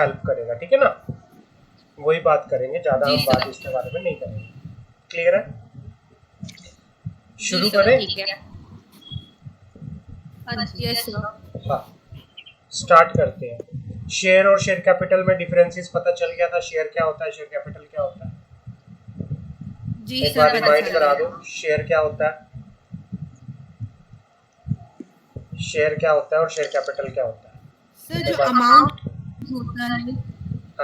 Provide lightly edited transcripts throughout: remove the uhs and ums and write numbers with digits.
Help करेगा, ठीक है ना। वही बात करेंगे, ज्यादा हम बात इसके बारे में नहीं करेंगे। क्लियर है? शुरू करें? हाँ, स्टार्ट करते हैं। शेयर और शेयर कैपिटल में डिफरेंसेस पता चल गया था। शेयर क्या होता है, शेयर कैपिटल क्या होता है, एक बार रिमाइंड करा दो। शेयर क्या होता है, शेयर क्या होता है और शेयर कैपिटल क्या होता है? सर जो अमाउंट होता है,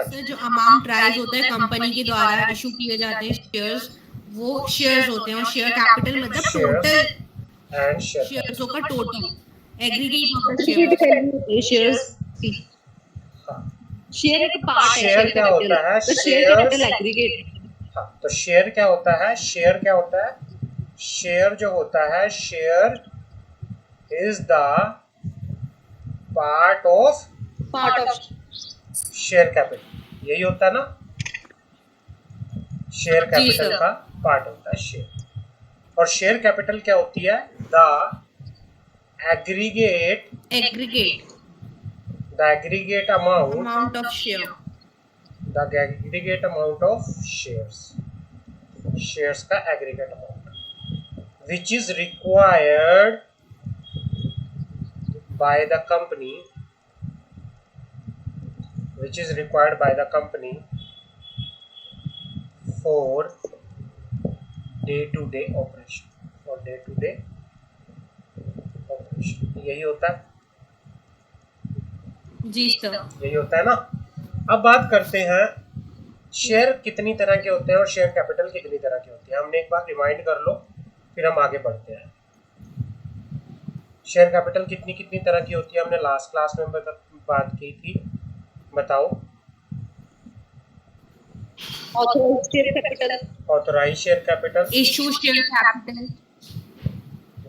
सर जो अमाउंट राइज होता है कंपनी के द्वारा इशू किए जाते हैं शेयर्स, वो शेयर्स होते हैं। और शेयर कैपिटल मतलब टोटल एंड शेयर्स का total aggregate of the shares की। शेयर एक पार्ट है, शेयर क्या होता है, शेयर कैपिटल एग्रीगेट। हाँ, तो शेयर क्या होता है, शेयर क्या होता है, शेयर जो होता है, share is the part of share capital, यही होता है ना। शेयर कैपिटल का पार्ट होता है शेयर। और शेयर कैपिटल क्या होती है, the aggregate amount of share, the aggregate amount of shares का aggregate amount which is required by the company, which is required by the company for day to day operation, for day to day operation, यही होता है। जी sir, यही होता है ना। अब बात करते हैं शेयर कितनी तरह के होते हैं और शेयर कैपिटल कितनी तरह की होती है। हमने एक बार रिमाइंड कर लो, फिर हम आगे बढ़ते हैं। शेयर कैपिटल कितनी कितनी तरह की होती है, हमने लास्ट क्लास में बात की थी, बताओ। Authorise share capital, issue share capital,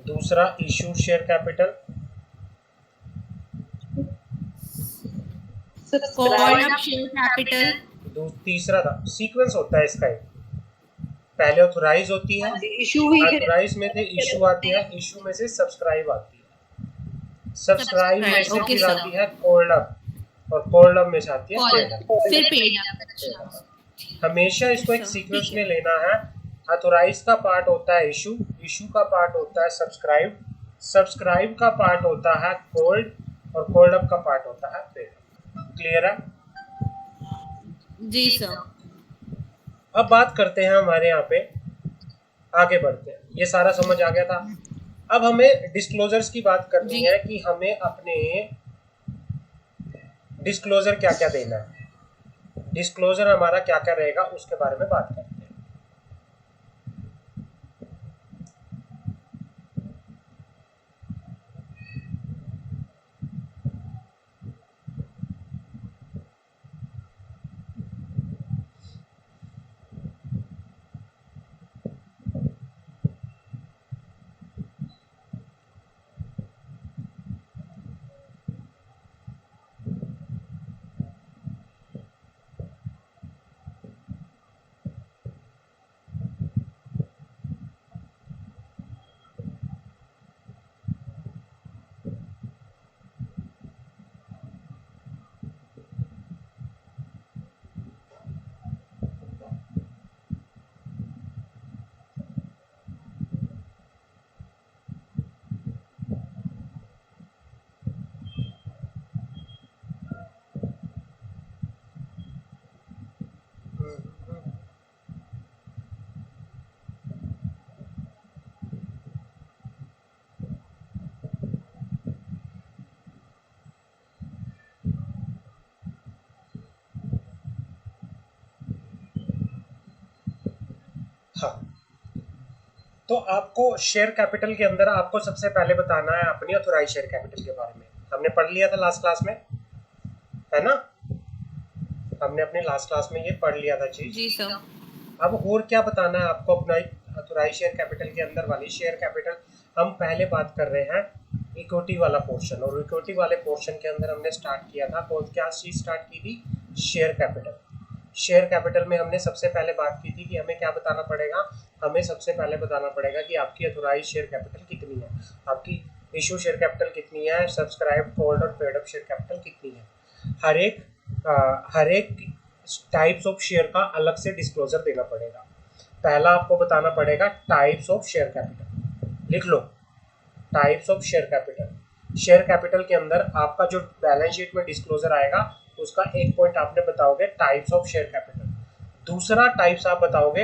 दूसरा issue share capital, call up share capital, तीसरा था सीक्वेंस होता है इसका एक, पहले ऑथोराइज होती है, ऑथोराइज में से इशू आती है, इशू में से सब्सक्राइब आती है, सब्सक्राइब में से फिर आती है कॉल्ड अप, और कॉल्ड अप में से आती है पेड अप, फिर पेड अप। हमेशा इसको एक सीक्वेंस में लेना है। ऑथोराइज का पार्ट होता है इशू, इशू का पार्ट होता है सब्सक्राइब, सब्सक्राइब का पार्ट होता है कॉल्ड, और कॉल्ड अप का पार्ट होता है पेड अप। क्लियर है? जी सर। अब बात करते हैं हमारे यहाँ पे, आगे बढ़ते हैं। ये सारा समझ आ गया था। अब हमें डिस्क्लोजर्स की बात करनी है कि हमें अपने डिस्क्लोजर क्या क्या देना है, डिस्क्लोजर हमारा क्या क्या रहेगा उसके बारे में बात करते हैं। हाँ, तो आपको शेयर कैपिटल के अंदर आपको सबसे पहले बताना है अपनी ऑथोराइज शेयर कैपिटल के बारे में। हमने पढ़ लिया था लास्ट क्लास में, है ना, हमने अपने लास्ट क्लास में ये पढ़ लिया था चीज। जी सर। अब और क्या बताना है आपको अपना ऑथोराइज शेयर कैपिटल के अंदर वाली शेयर कैपिटल। हम पहले बात कर रहे हैं इक्विटी वाला पोर्शन, और इक्विटी वाले पोर्शन के अंदर हमने स्टार्ट किया था, कौन क्या चीज स्टार्ट की थी, शेयर कैपिटल। शेयर कैपिटल में हमने सबसे पहले बात की थी कि हमें क्या बताना पड़ेगा, हमें सबसे पहले बताना पड़ेगा कि आपकी ऑथोराइज शेयर कैपिटल कितनी है, आपकी इशू शेयर कैपिटल कितनी है, सब्सक्राइब, कॉल्ड और पेड अप शेयर कैपिटल कितनी है। हर एक हर एक टाइप्स ऑफ शेयर का अलग से डिस्क्लोजर देना पड़ेगा। पहला आपको बताना पड़ेगा टाइप्स ऑफ शेयर कैपिटल। लिख लो, types of share capital. Share capital के अंदर आपका जो बैलेंस शीट में डिस्क्लोजर आएगा उसका एक पॉइंट आपने बताओगे टाइप्स ऑफ शेयर कैपिटल। दूसरा टाइप्स आप बताओगे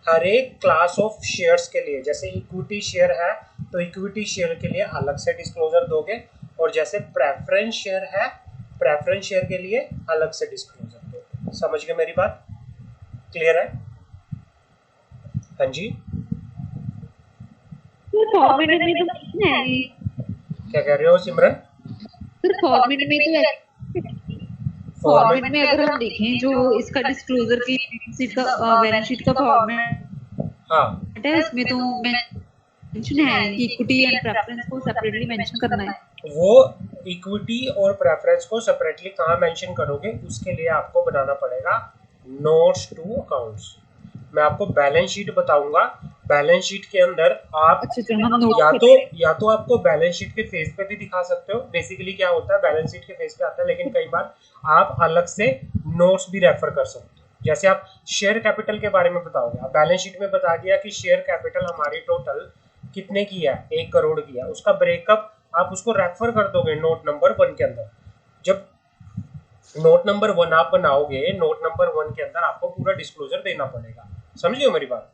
हर एक क्लास ऑफ शेयर्स के लिए, जैसे इक्विटी शेयर है तो इक्विटी शेयर के लिए अलग से डिस्क्लोजर दोगे, और जैसे प्रेफरेंस शेयर है प्रेफरेंस शेयर के लिए अलग से डिस्क्लोजर दोगे। समझ गए मेरी बात? क्लियर है? हाँ जी, फॉर्मेट में तो नहीं है। क्या कह रहे हो सिमरन? सर फॉर्मेट में तो फॉर्मेट में अगर हम देखें जो इसका डिस्क्लोजर की शीट का बैलेंस शीट का फॉर्मेट हाँ है, उसमें तो मेंशन है कि इक्विटी एंड प्रेफरेंस को सेपरेटली मेंशन करना है। वो इक्विटी और प्रेफरेंस को सेपरेटली कहाँ मेंशन करोगे, उसके लिए आपको बनाना पड़ेगा नोट्स टू अकाउंट्स। मैं आपको बैलेंस शीट बताऊंगा, बैलेंस शीट के अंदर आप या तो आपको बैलेंस शीट के फेस पे भी दिखा सकते हो। बेसिकली क्या होता है, बैलेंस शीट के फेस पे आता है, लेकिन कई बार आप अलग से नोट्स भी रेफर कर सकते हो। जैसे आप शेयर कैपिटल के बारे में बताओगे, आप बैलेंस शीट में बता दिया कि शेयर कैपिटल हमारी टोटल कितने की है, 1 करोड़ की है, उसका ब्रेकअप आप उसको रेफर कर दोगे नोट नंबर 1 के अंदर। जब नोट नंबर 1 आप बनाओगे, नोट नंबर 1 के अंदर आपको पूरा डिस्क्लोजर देना पड़ेगा। समझिए मेरी बात?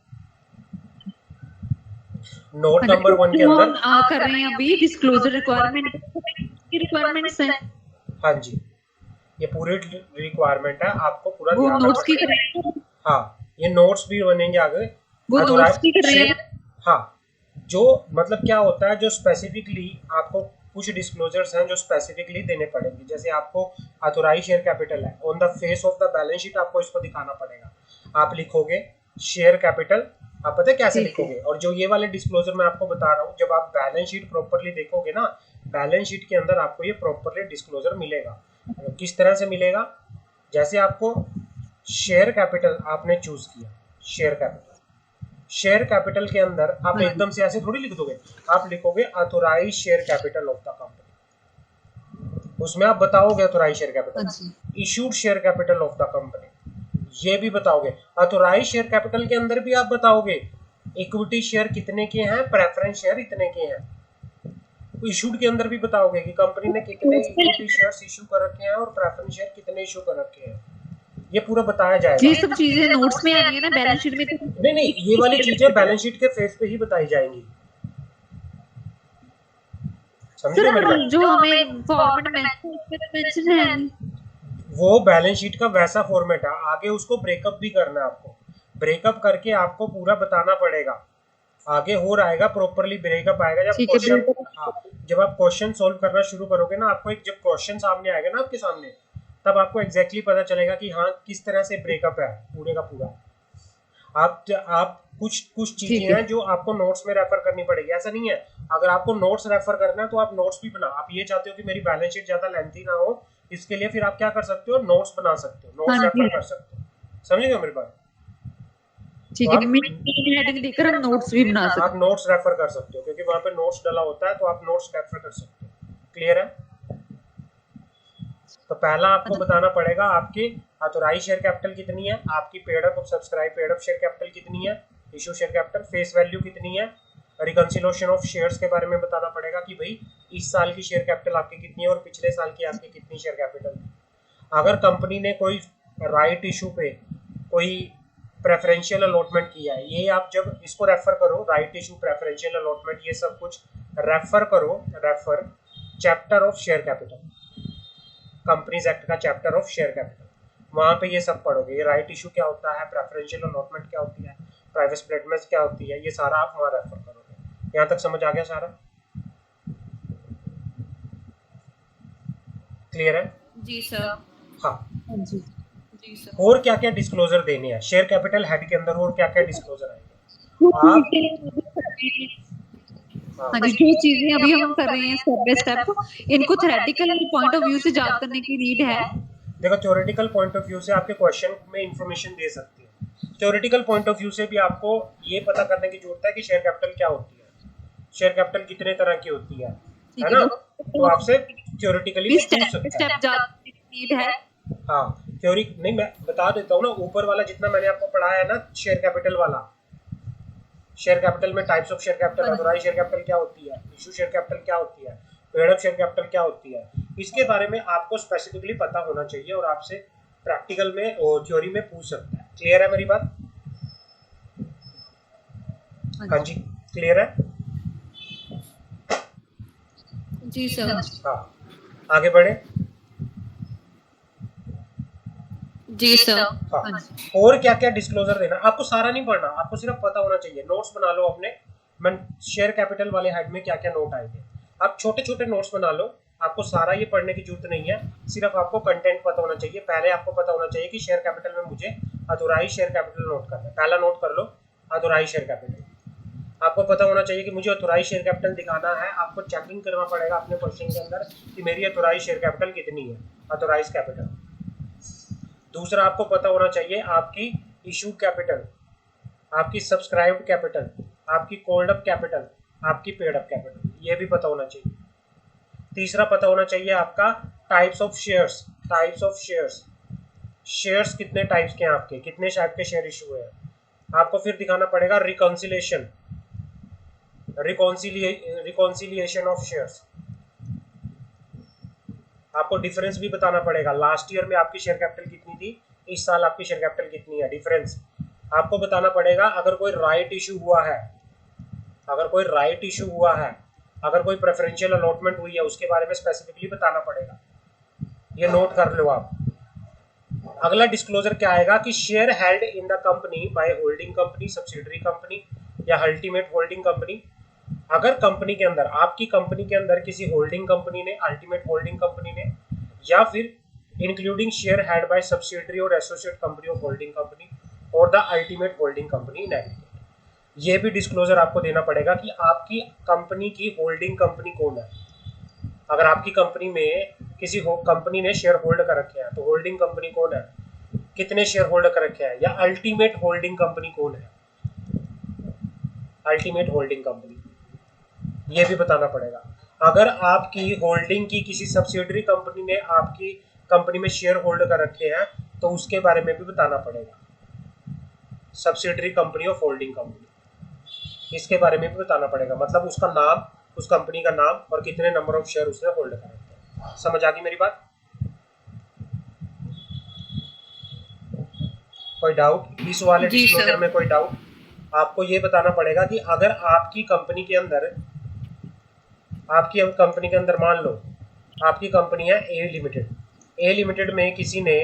नोट नंबर 1 के अंदर कर रहे हैं अभी डिस्क्लोजर रिक्वायरमेंट्स है। हाँ जी, ये पूरी रिक्वायरमेंट है, आपको पूरा वो ध्यान नोट्स की रखना। करेंगे, हाँ, ये नोट्स भी बनेंगे आगे। वो नोट्स की कर रहे हैं। हाँ, जो मतलब क्या होता है, जो स्पेसिफिकली आपको कुछ डिस्क्लोजर्स हैं जो स्पेसिफिकली देने पड़ेंगे। जैसे आपको ऑथोराइज शेयर कैपिटल है, on the face of the balance sheet आपको इसको दिखाना पड़ेगा। आप लिखोगे शेयर कैपिटल, आप पता है कैसे लिखोगे? और जो ये वाले डिस्क्लोजर मैं आपको बता रहा हूँ, जब आप बैलेंस शीट प्रॉपर्ली देखोगे ना, बैलेंस शीट के अंदर आपको ये प्रॉपर्ली डिस्क्लोजर मिलेगा। किस तरह से मिलेगा? जैसे आपको शेयर कैपिटल आपने चूज किया, शेयर कैपिटल के अंदर आप एकदम से ऐसे थोड़ी लिख दोगे, आप लिखोगे authorise share capital of the company. उसमें आप बताओगे authorise share capital, issued share capital of the company, ये भी बताओगे। ऑथोराइज शेयर कैपिटल के अंदर भी आप बताओगे इक्विटी शेयर कितने के हैं, प्रेफरेंस शेयर इतने के हैं। इशूड के अंदर भी बताओगे कि कंपनी ने कितने इक्विटी शेयर्स इशू कर रखे हैं और प्रेफरेंस शेयर कितने इशू कर रखे हैं। ये पूरा बताया जाएगा। ये सब चीजें नोट्स में आनी है ना, बैलेंस शीट में तो नहीं, ये वाली चीजें बैलेंस शीट के फेस पे ही बताई जाएंगी। समझे मेरी बात? जो हमें फॉर्मेट मेंशन है वो बैलेंस शीट का वैसा फॉर्मेट है, आगे उसको ब्रेकअप भी करना है आपको। ब्रेकअप करके आपको पूरा बताना पड़ेगा। आगे हो रहेगा प्रॉपर्ली ब्रेकअप आएगा जब क्वेश्चन, हाँ, जब आप क्वेश्चन सॉल्व करना शुरू करोगे ना, आपको एक जब क्वेश्चन सामने आएगा ना आपके सामने, तब आपको एग्जैक्टली पता चलेगा कि हाँ किस तरह से ब्रेकअप है पूरे का पूरा। आप कुछ चीजें हैं जो आपको नोट्स में रेफर करनी पड़ेगी। ऐसा नहीं है, अगर आपको नोट्स रेफर करना है तो आप नोट्स भी बनाओ। आप ये चाहते हो कि मेरी बैलेंस शीट ज्यादा लेंथी ना हो, इसके लिए फिर आप क्या कर सकते हो, नोट्स बना सकते हो, नोट्स रेफर कर सकते हो। समझिए मेरी बात? ठीक है, मीटिंग हेडिंग देकर हम नोट्स भी बना सकते हैं। आप नोट्स रेफर कर सकते हो क्योंकि वहां पे नोट्स डला होता है, तो आप नोट्स रेफर कर सकते हो। क्लियर है? तो पहला आपको बताना पड़ेगा आपकी ऑथोराइज शेयर कैपिटल कितनी है, आपकी paid up subscribe paid up share capital कितनी है, issue share capital, face value कितनी है, रिकंसिलेशन ऑफ शेयर्स के बारे में बताना पड़ेगा कि भाई इस साल की शेयर कैपिटल आपकी कितनी है और पिछले साल की आपकी कितनी शेयर कैपिटल थी। अगर कंपनी ने कोई राइट इशू पे कोई प्रेफरेंशियल अलॉटमेंट किया है, ये आप जब इसको रेफर करो, राइट इशू, प्रेफरेंशियल अलॉटमेंट, ये सब कुछ रेफर करो, refer chapter of share capital, companies act का चैप्टर ऑफ शेयर कैपिटल, वहां पे ये सब पढ़ोगे। ये राइट इशू क्या होता है, प्रेफरेंशियल अलॉटमेंट क्या होती है, प्राइवेट प्लेसमेंट क्या होती है, ये सारा आप वहां रेफर करोगे। यहाँ तक समझ आ गया सारा? क्लियर है? जी सर। हाँ जी सर। और क्या क्या डिस्क्लोजर देने हैं शेयर कैपिटल हेड के अंदर, और क्या क्या डिस्क्लोजर आएंगे आप? हाँ जी, जो चीजें अभी हम कर रहे हैं स्टेप बाय स्टेप, इनको थ्योरेटिकल पॉइंट ऑफ व्यू से याद करने की नीड है। देखो, थ्योरेटिकल पॉइंट ऑफ व्यू से आपके क्वेश्चन में इंफॉर्मेशन दे सकती है। थ्योरेटिकल पॉइंट ऑफ व्यू से भी आपको ये पता करने की जरूरत है कि शेयर कैपिटल क्या होती है, शेयर कैपिटल कितने तरह की होती है ना? तो आपसे थ्योरेटिकली भी पूछ सकता है। नीड है हाँ थ्योरी नहीं, मैं बता देता हूँ ना, ऊपर वाला जितना मैंने आपको पढ़ाया है ना शेयर कैपिटल वाला, शेयर कैपिटल में types of share capital, authorised share capital क्या होती है, इशू शेयर कैपिटल क्या होती है, पेड अप शेयर कैपिटल क्या होती है, इसके बारे में आपको स्पेसिफिकली पता होना चाहिए और आपसे प्रैक्टिकल में और थ्योरी में पूछ सकता है। क्लियर है मेरी बात? हाँ जी क्लियर है? जी सर। हाँ आगे बढ़े। जी सर। हाँ और क्या क्या डिस्क्लोजर देना, आपको सारा नहीं पढ़ना, आपको सिर्फ पता होना चाहिए। नोट्स बना लो अपने, मैं शेयर कैपिटल वाले हेड में क्या क्या नोट आएंगे, आप छोटे छोटे नोट्स बना लो, आपको सारा ये पढ़ने की जरूरत नहीं है, सिर्फ आपको कंटेंट पता होना चाहिए। पहले आपको पता होना चाहिए कि शेयर कैपिटल में मुझे अथोराइज्ड शेयर कैपिटल नोट करना है, पहला नोट कर लो अथोराइज्ड शेयर कैपिटल। आपको पता होना चाहिए कि मुझे अथोराइज्ड शेयर कैपिटल दिखाना है, आपको चेकिंग करना पड़ेगा अपने क्वेश्चन के अंदर कि मेरी अथोराइज्ड शेयर कैपिटल कितनी है, अथोराइज्ड कैपिटल। दूसरा आपको पता होना चाहिए आपकी इशू कैपिटल, आपकी सब्सक्राइब्ड कैपिटल, आपकी कॉल्ड अप कैपिटल, आपकी पेड अप कैपिटल, ये भी पता होना चाहिए। तीसरा पता होना चाहिए आपका types of shares, types of shares, shares कितने टाइप्स के हैं आपके, कितने टाइप के शेयर इशू है। आपको फिर दिखाना पड़ेगा रिकॉन्सिलेशन, रिकॉन्सिलिएशन ऑफ शेयर्स, आपको डिफरेंस भी बताना पड़ेगा। लास्ट ईयर में आपकी शेयर कैपिटल कितनी थी, इस साल आपकी शेयर कैपिटल कितनी है, डिफरेंस आपको बताना पड़ेगा। अगर कोई राइट इशू हुआ है, अगर कोई राइट इशू हुआ है, अगर कोई प्रेफरेंशियल अलॉटमेंट हुई है, उसके बारे में स्पेसिफिकली बताना पड़ेगा। ये नोट कर लो आप। अगला डिस्क्लोजर क्या आएगा कि share held in the company by holding company, subsidiary company या अल्टीमेट होल्डिंग कंपनी। अगर कंपनी के अंदर, आपकी कंपनी के अंदर किसी होल्डिंग कंपनी ने, अल्टीमेट होल्डिंग कंपनी ने, या फिर including share held by subsidiary और associate company of holding company और the ultimate holding company in aggregate, ये भी डिस्क्लोजर आपको देना पड़ेगा कि आपकी कंपनी की होल्डिंग कंपनी कौन है। अगर आपकी कंपनी में किसी कंपनी ने शेयर होल्ड कर रखे हैं तो होल्डिंग कंपनी कौन है, कितने शेयर होल्ड कर रखे हैं, या अल्टीमेट होल्डिंग कंपनी कौन है, अल्टीमेट होल्डिंग कंपनी, ये भी बताना पड़ेगा। अगर आपकी होल्डिंग की किसी सब्सिडरी कंपनी ने आपकी कंपनी में शेयर होल्ड कर रखे हैं तो उसके बारे में भी बताना पड़ेगा, subsidiary company of holding company, इसके बारे में भी बताना पड़ेगा। मतलब उसका नाम, उस कंपनी का नाम और कितने नंबर ऑफ शेयर उसने होल्ड कर रखे हैं। समझ आ गई मेरी बात? कोई डाउट इस वाले डिस्क्लोजर में? कोई डाउट? आपको ये बताना पड़ेगा कि अगर आपकी कंपनी के अंदर, आपकी कंपनी के अंदर मान लो आपकी कंपनी है ए लिमिटेड, ए लिमिटेड में किसी ने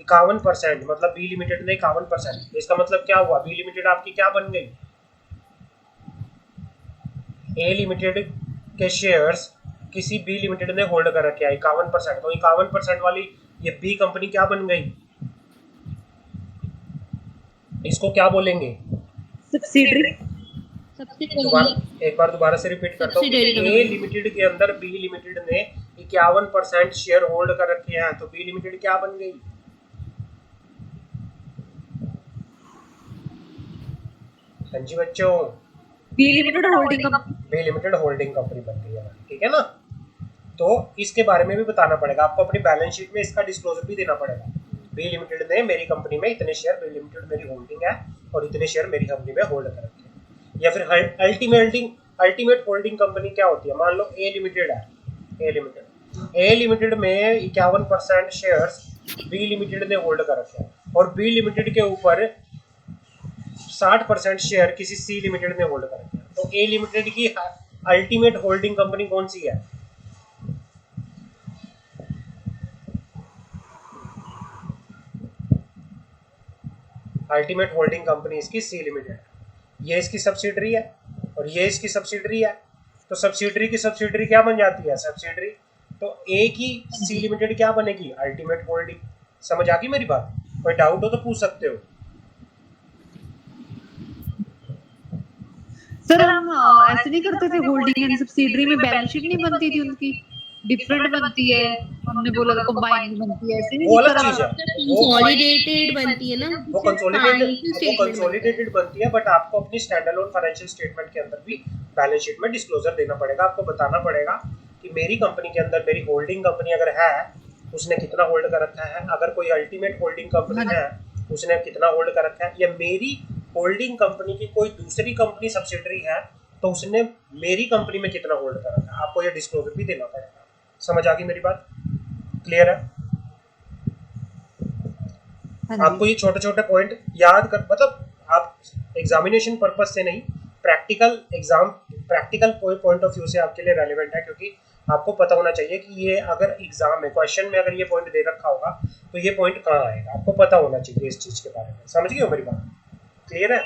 51%, मतलब बी लिमिटेड ने 51%, इसका मतलब क्या हुआ, बी लिमिटेड आपकी क्या बन गई, ए लिमिटेड के शेयर्स किसी बी लिमिटेड ने होल्ड कर रखे हैं 51%, तो 51% वाली ये बी कंपनी क्या बन गई, इसको क्या बोलेंगे, सब्सिडरी। एक बार दोबारा से रिपीट करता हूँ, ए लिमिटेड के अंदर बी लिमिटेड ने 51% शेयर होल्ड कर रखे हैं तो बी लिमिटेड क्या बन गई, हाँ जी बच्चों, B limited holding company, B limited holding company बन गई है, ठीक है ना। तो इसके बारे में भी बताना पड़ेगा आपको, अपनी बैलेंस शीट में इसका डिस्क्लोजर भी देना पड़ेगा। बी लिमिटेड ने मेरी कंपनी में इतने शेयर, बी लिमिटेड मेरी होल्डिंग है और इतने शेयर मेरी कंपनी में होल्ड कर रखे हैं। या फिर अल्टीमेट होल्डिंग कंपनी क्या होती है, मान लो ए लिमिटेड है, ए लिमिटेड में 51% शेयर्स बी लिमिटेड ने होल्ड कर रखे हैं और बी लिमिटेड के ऊपर 60% शेयर किसी सी लिमिटेड ने होल्ड कर रखे हैं, तो ए लिमिटेड की अल्टीमेट होल्डिंग कंपनी कौन सी है, अल्टीमेट होल्डिंग कंपनी इसकी सी लिमिटेड है, ये इसकी सब्सिडरी है और ये इसकी सब्सिडरी है, तो सब्सिडरी की सब्सिडरी क्या बन जाती है, सब्सिडरी, तो ए की सी लिमिटेड क्या बनेगी, अल्टीमेट होल्डिंग। समझ आ गई मेरी बात? कोई डाउट हो तो पूछ सकते हो। सर हम ऐसे नहीं करते थे, होल्डिंग एंड सब्सिडरी में बैलेंस शीट नहीं बनती थी उनकी, डिफरेंट बनती है, हमने बोला कंबाइंड बनती है, ऐसे नहीं, वो अलग चीज है, कंसोलिडेटेड बनती है ना, वो कंसोलिडेटेड बनती है, बट आपको अपनी स्टैंड अलोन फाइनेंशियल स्टेटमेंट के अंदर भी बैलेंस शीट में डिस्क्लोजर देना पड़ेगा। आपको बताना पड़ेगा कि मेरी कंपनी के अंदर, मेरी होल्डिंग कंपनी अगर है उसने कितना होल्ड कर रखा है, अगर कोई अल्टीमेट होल्डिंग कंपनी है उसने कितना होल्ड कर रखा है, या मेरी होल्डिंग कंपनी की कोई दूसरी कंपनी सब्सिडरी है तो उसने मेरी कंपनी में कितना होल्ड कर रखा है, आपको ये डिस्क्लोजर भी देना पड़ेगा। समझ आ गई मेरी बात? क्लियर है? आपको ये छोटे छोटे पॉइंट याद कर, मतलब आप एग्जामिनेशन पर्पज से नहीं, practical exam, practical point of view से आपके लिए रेलिवेंट है, क्योंकि आपको पता होना चाहिए कि ये अगर एग्जाम में क्वेश्चन में अगर ये पॉइंट दे रखा होगा तो ये पॉइंट कहाँ आएगा, आपको पता होना चाहिए इस चीज के बारे में। समझ गए हो मेरी बात? क्लियर है?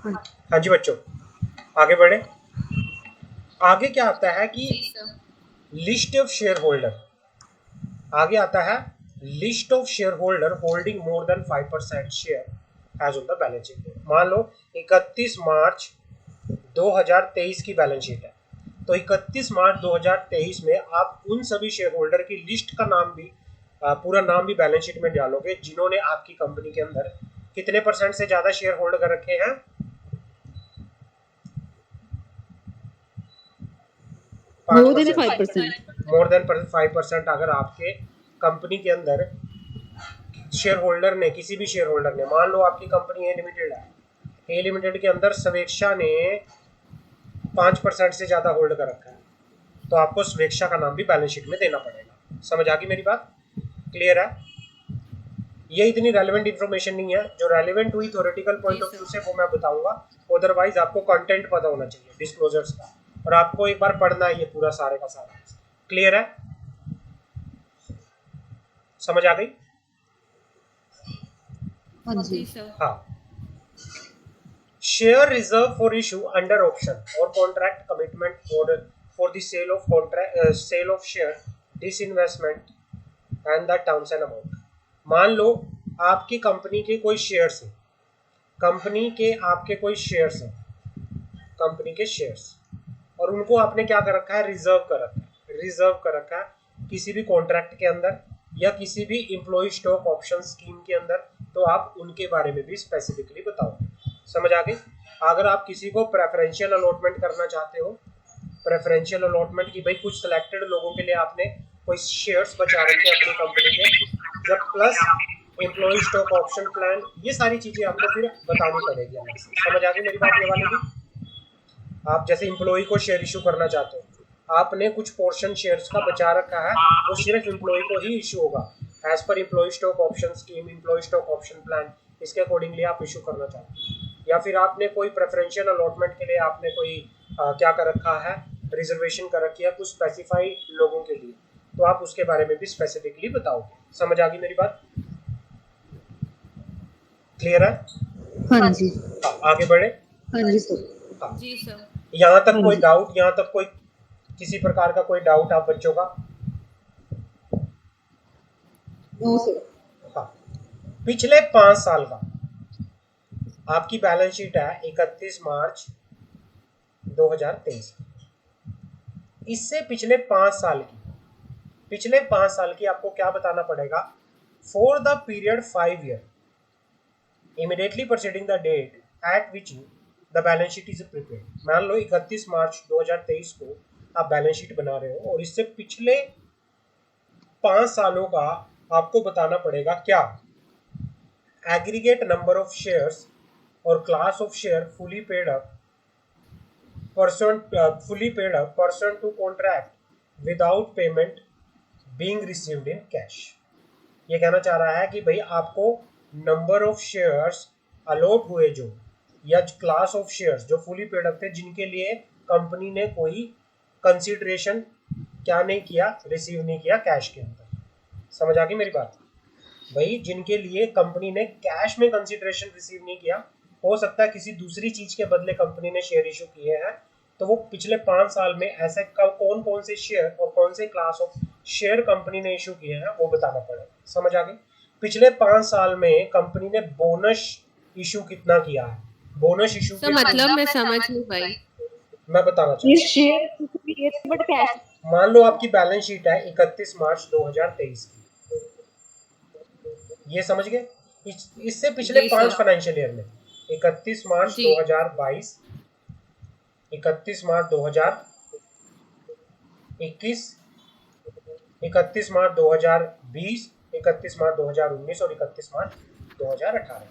हाँ जी बच्चों, आगे बढ़े। आगे क्या आता है कि लिस्ट ऑफ शेयर होल्डर, आगे आता है list of shareholder holding more than 5% share as on the balance sheet. मान लो 31 मार्च 2023 की बैलेंस शीट है, तो 31 मार्च 2023 में आप उन सभी शेयर होल्डर की लिस्ट का नाम भी, पूरा नाम भी बैलेंस शीट में डालोगे जिन्होंने आपकी कंपनी के अंदर कितने परसेंट से ज्यादा शेयर होल्ड कर रखे हैं, मोर देन 5%। मोर देन 5% अगर आपके कंपनी के अंदर शेयर होल्डर ने, किसी भी शेयर होल्डर ने, मान लो आपकी कंपनी ए लिमिटेड है, ए लिमिटेड के अंदर स्वेच्छा ने 5% से ज्यादा होल्ड कर रखा है, तो आपको स्वेच्छा का नाम भी बैलेंस शीट में देना पड़ेगा। समझ आ गई मेरी बात? क्लियर है? ये इतनी रेलेवेंट इन्फॉर्मेशन नहीं है, जो रेलेवेंट हुई थ्योरेटिकल पॉइंट ऑफ व्यू से वो मैं बताऊंगा, अदरवाइज आपको कंटेंट पता होना चाहिए डिस्क्लोजर्स का, और आपको एक बार पढ़ना है ये पूरा सारे का सारा। क्लियर है? समझ आ गई? हाँ। Share reserve for issue under option और contract commitment for the sale of share, disinvestment and the terms and amount. मान लो आपकी कंपनी के कोई शेयर्स हैं, कंपनी के आपके कोई शेयर्स हैं, कंपनी के शेयर्स, और उनको आपने क्या कर रखा है, रिजर्व कर रखा है, रिजर्व कर रखा है किसी भी कॉन्ट्रैक्ट के अंदर या किसी भी एम्प्लॉय स्टॉक ऑप्शन स्कीम के अंदर, तो आप उनके बारे में भी स्पेसिफिकली बताओ। समझ आ गई? अगर आप किसी को प्रेफरेंशियल अलॉटमेंट करना चाहते हो, प्रेफरेंशियल अलॉटमेंट की भाई कुछ सिलेक्टेड लोगों के लिए आपने कोई शेयर्स बचा रखे हैं अपनी कंपनी के, जब plus employee stock option plan, ये सारी चीजें आपको फिर बतानी पड़ेगी अलग से। समझ आ गई मेरी बात ये वाली भी? आप जैसे एम्प्लॉय को शेयर इशू करना चाहते हो, आपने कुछ पोर्शन शेयर्स का बचा रखा है, वो सिर्फ एम्प्लॉय को ही इशू होगा as per employee stock option scheme, employee stock option plan, इसके अकॉर्डिंगली आप इशू करना चाहते हो। या फिर आपने कोई प्रेफरेंशियल अलॉटमेंट के लिए आपने कोई क्या कर रखा है, रिजर्वेशन कर रखी है कुछ स्पेसिफाई लोगों के लिए, तो आप उसके बारे में भी स्पेसिफिकली बताओगे। समझ आ गई मेरी बात? क्लियर है? हाँ जी। आगे बढ़े। हाँ जी सर। जी सर। यहाँ तक कोई डाउट, यहाँ तक कोई किसी प्रकार का कोई डाउट आप बच्चों का? No sir. हाँ, पिछले 5 साल का आपकी बैलेंस शीट है 31 मार्च 2023। इससे पिछले 5 साल की, पिछले 5 साल की आपको क्या बताना पड़ेगा, for the period 5 year immediately preceding the date at which the balance sheet is prepared. मान लो 31 मार्च 2023 को आप बैलेंस शीट बना रहे हो, और इससे पिछले 5 सालों का आपको बताना पड़ेगा क्या, एग्रीगेट नंबर ऑफ शेयर्स और class of share fully paid up pursuant to contract without payment being received in cash। ये कहना चाह रहा है कि भाई आपको नंबर ऑफ शेयर्स अलॉट हुए जो, या क्लास ऑफ शेयर्स जो फुली पेड अप थे, जिनके लिए कंपनी ने कोई कंसीडरेशन क्या नहीं किया, रिसीव नहीं किया कैश के अंदर। समझ आ गई मेरी बात? भाई जिनके लिए कंपनी ने कैश में कंसीडरेशन रिसीव नहीं किया, हो सकता है किसी दूसरी चीज के बदले कंपनी ने शेयर इशू किए हैं, तो वो पिछले 5 साल में ऐसे कौन कौन से शेयर और कौन से क्लास ऑफ शेयर कंपनी ने इशू किए हैं वो बताना पड़ेगा। समझ आ गई? पिछले 5 साल में कंपनी ने बोनस इशू कितना किया है, बोनस इशू तो मतलब मैं समझ नहीं पाई, मैं बताना चाहता हूँ। मान लो आपकी बैलेंस शीट है 31 मार्च 2023 की, ये समझ गए? इससे पिछले 5 फाइनेंशियल ईयर में 31 मार्च 2022, 31 मार्च 2021, 31 मार्च 2020, 31 मार्च 2019 और 31 मार्च 2018।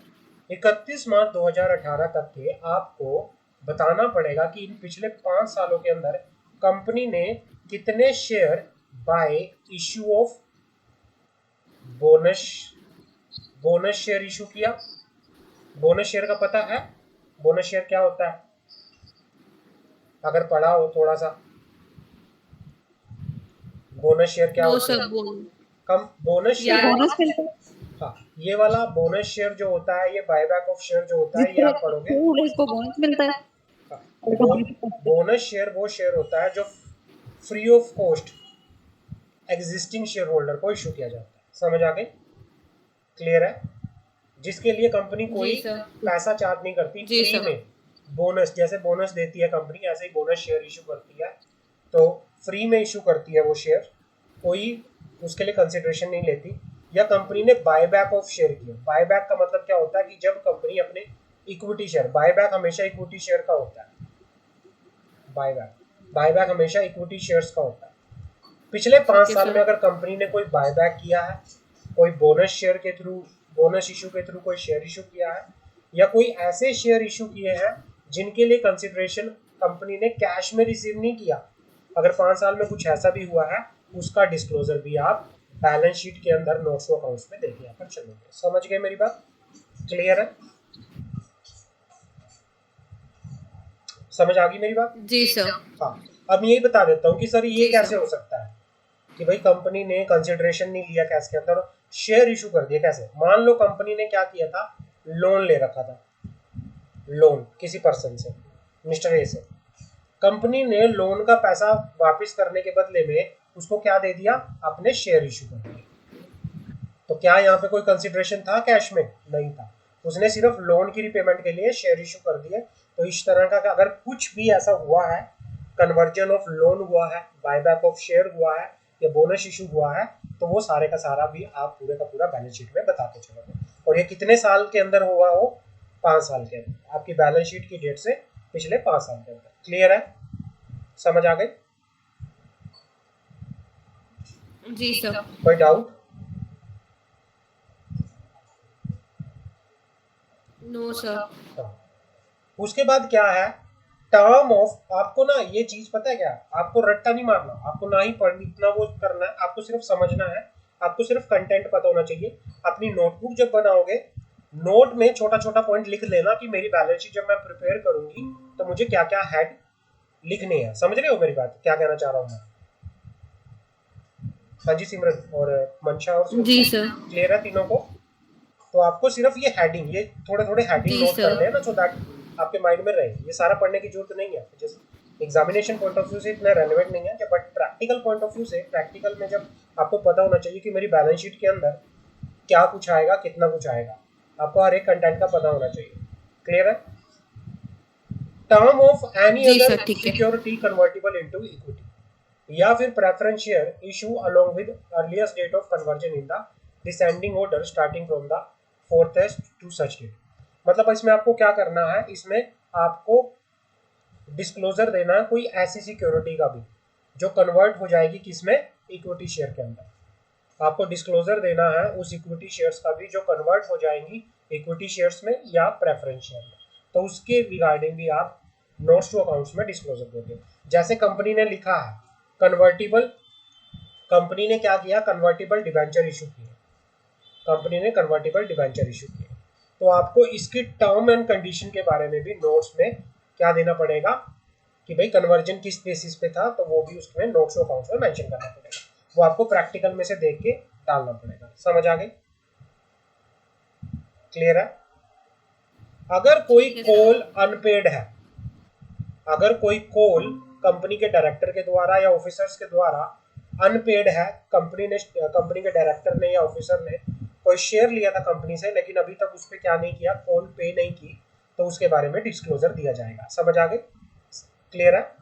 31 मार्च 2018 तक के आपको बताना पड़ेगा कि इन पिछले 5 सालों के अंदर कंपनी ने कितने share bye issue of bonus share issue किया। बोनस शेयर का पता है? बोनस शेयर क्या होता है? अगर पढ़ा हो थोड़ा सा, बोनस शेयर क्या वो होता है? सब बोल कम बोनस शेयर। यार बोनस मिलता है हाँ, ये वाला बोनस शेयर जो होता है, ये बायबैक ऑफ शेयर जो होता है, ये आप पढ़ोगे। इसको बोनस मिलता है। हाँ, बोनस शेयर वो शेयर होता है जो free of cost existing share holder को इशू किया जाता है। समझ आ गई? क्लियर है? जिसके लिए कंपनी कोई जी सर। पैसा चार्ज नहीं करती, जी फ्री सर। में बोनस, जैसे बोनस देती है कंपनी ऐसे ही बोनस शेयर इशू करती है। तो फ्री में इशू करती है वो शेयर, कोई उसके लिए कंसिडरेशन नहीं लेती। या कंपनी ने बायबैक ऑफ शेयर किया। बायबैक का मतलब क्या होता है कि जब कंपनी अपने इक्विटी शेयर, बायबैक हमेशा इक्विटी शेयर का होता है। बायबैक हमेशा इक्विटी शेयर्स का होता है। पिछले 5 साल में अगर कंपनी ने कोई बायबैक किया है, कोई बोनस शेयर के थ्रू, बोनस इशू के थ्रू कोई शेयर इशू किया है, या कोई ऐसे शेयर इशू किए हैं जिनके लिए कंसिडरेशन कंपनी ने कैश में रिसीव नहीं किया, अगर 5 साल में कुछ ऐसा भी हुआ है, उसका डिस्क्लोजर भी आप बैलेंस शीट के अंदर नोट्स टू अकाउंट्स में देख लिया कर चलोगे। समझ गए मेरी बात? क्लियर है? समझ आ गई मेरी बात? जी सर। हाँ, अब यही बता देता हूँ कि सर ये कैसे हो सकता है कि भाई कंपनी ने कंसिडरेशन नहीं लिया कैश के अंदर, शेयर इशू कर दिया। कैसे? मान लो कंपनी ने क्या किया था, लोन ले रखा था, लोन किसी पर्सन से, मिस्टर ए से। कंपनी ने लोन का पैसा वापस करने के बदले में उसको क्या दे दिया, अपने शेयर इशू कर दिए। तो क्या यहाँ पे कोई कंसिडरेशन था कैश में? नहीं था। उसने सिर्फ लोन की रिपेमेंट के लिए शेयर इशू कर दिए। तो इस तरह का अगर कुछ भी ऐसा हुआ है, कन्वर्जन ऑफ लोन हुआ है, बायबैक ऑफ शेयर हुआ है, या बोनस इशू हुआ है, तो वो सारे का सारा भी आप पूरे का पूरा बैलेंस शीट में बताते चलोगे। और ये कितने साल के अंदर हुआ हो? 5 साल के अंदर, आपकी बैलेंस शीट की डेट से पिछले 5 साल के अंदर। क्लियर है? समझ आ गई? जी सर। कोई डाउट? No sir. उसके बाद क्या है, टर्म ऑफ, आपको ना ये चीज पता है क्या, आपको रट्टा नहीं मारना, आपको ना ही पढ़ इतना वो करना है, आपको सिर्फ समझना है, आपको सिर्फ कंटेंट पता होना चाहिए। अपनी नोटबुक जब बनाओगे, नोट में छोटा छोटा पॉइंट लिख लेना कि मेरी बैलेंस शीट जब मैं प्रिपेयर करूंगी तो मुझे क्या क्या हेड लिखने हैं। समझ रहे हो मेरी बात, क्या कहना चाह रहा हूँ मैं? हाँ जी सिमरन और मंशा और जी सर। क्लियर है तीनों को? तो आपको सिर्फ ये हेडिंग, ये थोड़े थोड़े हेडिंग नोट कर लेना सो दैट आपके माइंड में रहे। ये सारा पढ़ने की जरूरत नहीं है, जैसे एग्जामिनेशन पॉइंट ऑफ व्यू से इतना रेलेवेंट नहीं है, but practical point of view से, प्रैक्टिकल में जब आपको पता होना चाहिए कि मेरी बैलेंस शीट के अंदर क्या कुछ आएगा, कितना कुछ आएगा, आपको हर एक कंटेंट का पता होना चाहिए। क्लियर है? Term of any other security convertible into equity या फिर preference share issue along with earliest date of conversion in the descending order starting from the 4th to such date. मतलब इसमें आपको क्या करना है, इसमें आपको डिस्क्लोजर देना है कोई ऐसी सिक्योरिटी का भी जो कन्वर्ट हो जाएगी किसमें, इक्विटी शेयर के अंदर। आपको डिस्क्लोजर देना है उस इक्विटी शेयर्स का भी जो कन्वर्ट हो जाएंगी इक्विटी शेयर्स में या प्रेफरेंस शेयर में। तो उसके रिगार्डिंग भी आप नोट्स टू अकाउंट्स में डिस्क्लोजर दोगे। जैसे कंपनी ने लिखा है कन्वर्टिबल, कंपनी ने क्या किया, कन्वर्टिबल डिबेंचर इशू किया, कंपनी ने कन्वर्टिबल डिबेंचर इशू किया, तो आपको इसकी टर्म एंड कंडीशन के बारे में भी नोट्स में क्या देना पड़ेगा कि भाई कन्वर्जन किस बेसिस पे था, तो वो भी उसमें नोट्स ऑफ अकाउंट्स में मेंशन करना पड़ेगा। वो आपको प्रैक्टिकल में से देख के डालना पड़ेगा। समझ आ गई? क्लियर है? अगर कोई कॉल अनपेड है, अगर कोई कॉल कंपनी के डायरेक्टर के द्वारा या ऑफिसर्स के द्वारा अनपेड है, कंपनी के डायरेक्टर ने या ऑफिसर ने कोई शेयर लिया था कंपनी से लेकिन अभी तक उस पर क्या नहीं किया, कॉल पे नहीं की, तो उसके बारे में डिस्क्लोजर दिया जाएगा। समझ आ गई? क्लियर है?